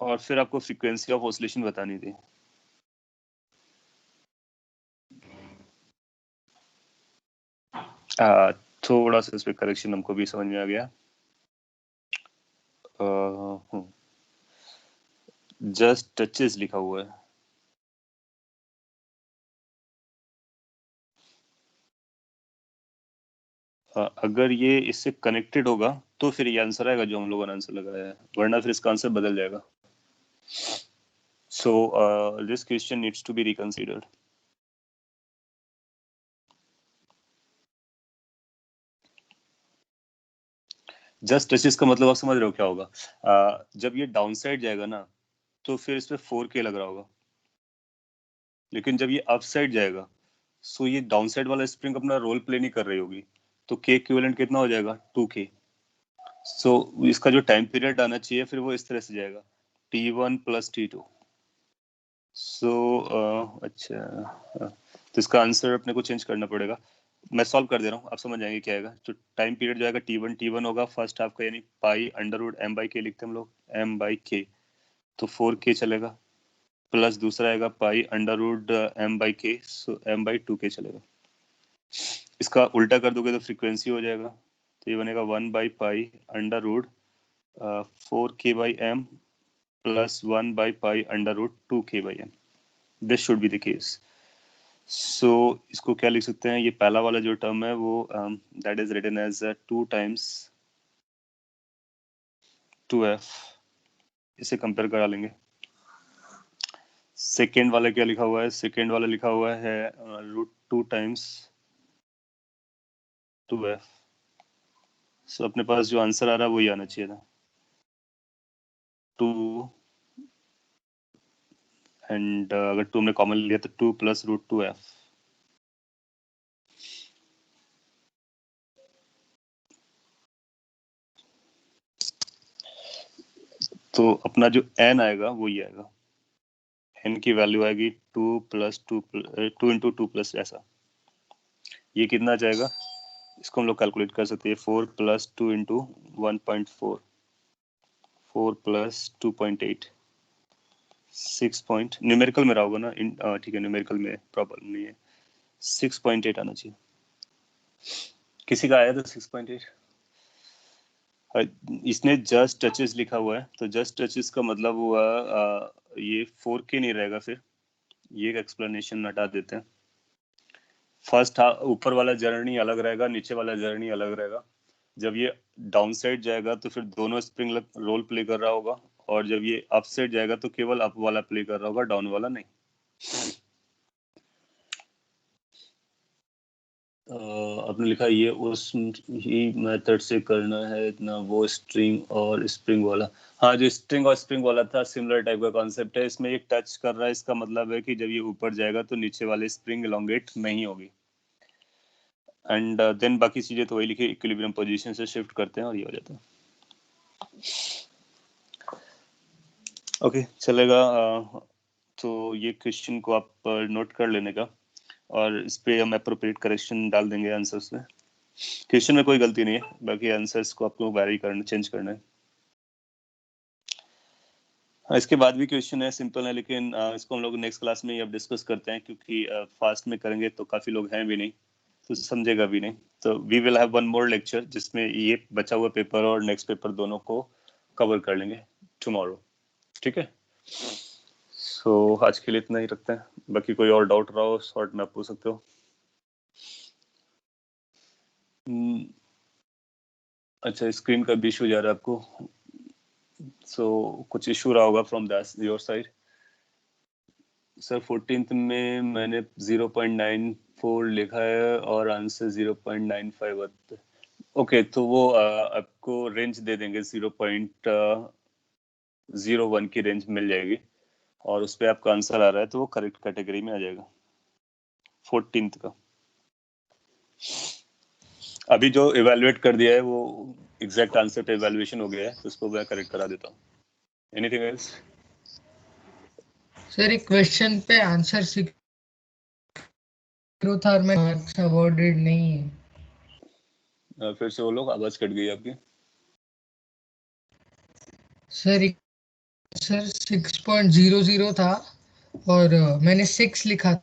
और फिर आपको फ्रीक्वेंसी ऑफ ऑसिलेशन बतानी थी। थोड़ा सा इस पे करेक्शन हमको भी समझ में आ गया। जस्ट टचेस लिखा हुआ है, अगर ये इससे कनेक्टेड होगा तो फिर ये आंसर आएगा जो हम लोगों ने आंसर लगाया है, वरना फिर इसका आंसर बदल जाएगा। So this question needs to be reconsidered. Just touches का मतलब आप समझ रहे हो क्या होगा? जब ये डाउन साइड जाएगा ना तो फिर इस पे 4K लग रहा होगा, लेकिन जब ये अप साइड जाएगा सो ये डाउन साइड वाला स्प्रिंग अपना रोल प्ले नहीं कर रही होगी, तो K इक्विवेलेंट कितना हो जाएगा? 2K। सो इसका जो टाइम पीरियड आना चाहिए फिर वो इस तरह से जाएगा, T1 + T2। सो अच्छा, तो इसका आंसर अपने को चेंज करना पड़ेगा। मैं सॉल्व कर दे रहा हूँ, आप समझ जाएंगे क्या आएगा। तो टाइम पीरियड जो आएगा T1 होगा फर्स्ट हाफ का, यानी π√m/k लिखते हैं हम लोग, m/k, तो 4K चलेगा, प्लस दूसरा आएगा π√m/k, सो m/2K चलेगा। इसका उल्टा कर दोगे तो फ्रीक्वेंसी हो जाएगा, तो ये बनेगा 1/π√4K/m plus 1/π√2K/m। This should be the case. So इसको क्या लिख सकते हैं, ये पहला वाला जो टर्म है वो that is written as 2 times 2f, इसे कंपेयर करा लेंगे। सेकेंड वाला क्या लिखा हुआ है? सेकेंड वाला लिखा हुआ है √2 टाइम्स 2f। सो अपने पास जो आंसर आ रहा है वही आना चाहिए था, 2 एंड अगर 2 हमने कॉमन लिया तो 2 + √2f। तो अपना जो n आएगा वही आएगा, n की वैल्यू आएगी 2 + 2 × 2 + ऐसा। ये कितना जाएगा? इसको हम लोग कैलकुलेट कर सकते हैं, 4 + 2 × 1.4, 4 + 2.8, 6 पॉइंट, न्यूमेरिकल में रहा होगा ना, ठीक है, न्यूमेरिकल में प्रॉब्लम नहीं है, 6.8 आना चाहिए। किसी का आया था 6.8? इसने जस्ट टचेस लिखा हुआ है, तो जस्ट टचेस का मतलब हुआ ये 4K नहीं रहेगा, फिर ये एक्सप्लेनेशन हटा देते हैं। फर्स्ट ऊपर वाला जर्नी अलग रहेगा, नीचे वाला जर्नी अलग रहेगा। जब ये डाउन साइड जाएगा तो फिर दोनों स्प्रिंग रोल प्ले कर रहा होगा, और जब ये अप साइड जाएगा तो केवल अप वाला प्ले कर रहा होगा, डाउन वाला नहीं। आपने लिखा ये उस ही मेथड से करना है इतना, वो स्ट्रिंग और स्प्रिंग वाला। हाँ, जो स्ट्रिंग और स्प्रिंग वाला था सिमिलर टाइप का कॉन्सेप्ट है। इसमें एक टच कर रहा है, इसका मतलब है कि जब ये ऊपर जाएगा तो नीचे वाले स्प्रिंग एलोंगेट नहीं होगी, एंड देन बाकी चीजें तो वही लिखी, इक्विलिब्रियम पोजीशन से शिफ्ट करते हैं और ये हो जाता है। ओके, चलेगा। तो ये क्वेश्चन को आप नोट कर लेने का, और इस पे हम अप्रोप्रिएट करेक्शन डाल देंगे आंसर्स में। क्वेश्चन में कोई गलती नहीं है, बाकी आंसर्स को आपको वैरी करना, चेंज करना है। इसके बाद भी क्वेश्चन है, सिंपल है, लेकिन इसको हम लोग नेक्स्ट क्लास में ही अब डिस्कस करते हैं, क्योंकि फास्ट में करेंगे तो काफी लोग हैं भी नहीं तो समझेगा भी नहीं। तो we will have one more lecture जिसमें ये बचा हुआ पेपर और नेक्स्ट पेपर दोनों को कवर कर लेंगे टुमारो, ठीक है। सो आज के लिए इतना ही रखते हैं, बाकी कोई और डाउट रहा हो शॉर्ट में आप पूछ सकते हो। अच्छा, स्क्रीन का भी इशू जा रहा है आपको, सो कुछ इशू रहा होगा from your side. Sir 14th में मैंने 0.94 लिखा है और आंसर 0.95 आता है। ओके, तो वो आपको रेंज दे देंगे, 0.01 की रेंज मिल जाएगी, और उस पर आपका आंसर आ रहा है तो वो करेक्ट कैटेगरी में आ जाएगा 14th का। अभी जो इवेलुएट कर दिया है वो एग्जैक्ट आंसर पे इवैल्यूएशन हो गया है, तो उसको मैं करेक्ट करा देता हूँ। Anything else? सर एक क्वेश्चन पे आंसर था और मैं मार्क्स अवॉर्डेड नहीं है। फिर से वो लोग, आवाज कट गई आपकी। सर सर 6.00 था और मैंने 6 लिखा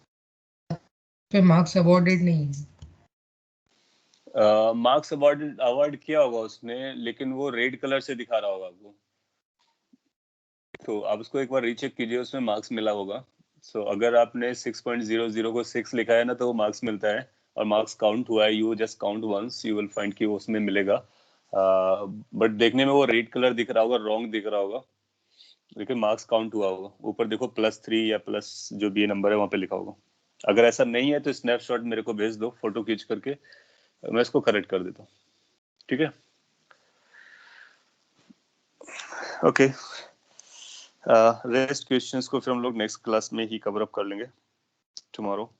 पे मार्क्स अवॉर्डेड नहीं है। मार्क्स अवार्ड किया होगा उसने, लेकिन वो रेड कलर से दिखा रहा होगा आपको, तो आप उसको एक बार रीचेक कीजिए, उसमें मार्क्स मिला होगा। सो अगर आपने 6.00 को 6 लिखा है ना तो वो मार्क्स मिलता है, और मार्क्स काउंट हुआ है, you just count once, you will find कि उसमें मिलेगा। बट देखने में वो रेड कलर दिख रहा होगा, रॉन्ग दिख रहा होगा, लेकिन मार्क्स काउंट हुआ होगा। ऊपर देखो +3 या प्लस जो भी नंबर है वहाँ पे लिखा होगा। अगर ऐसा नहीं है तो स्नैपशॉट मेरे को भेज दो फोटो खींच करके, मैं इसको करेक्ट कर देता हूँ, ठीक है। ओके, रेस्ट क्वेश्चंस को फिर हम लोग नेक्स्ट क्लास में ही कवर अप कर लेंगे टुमारो।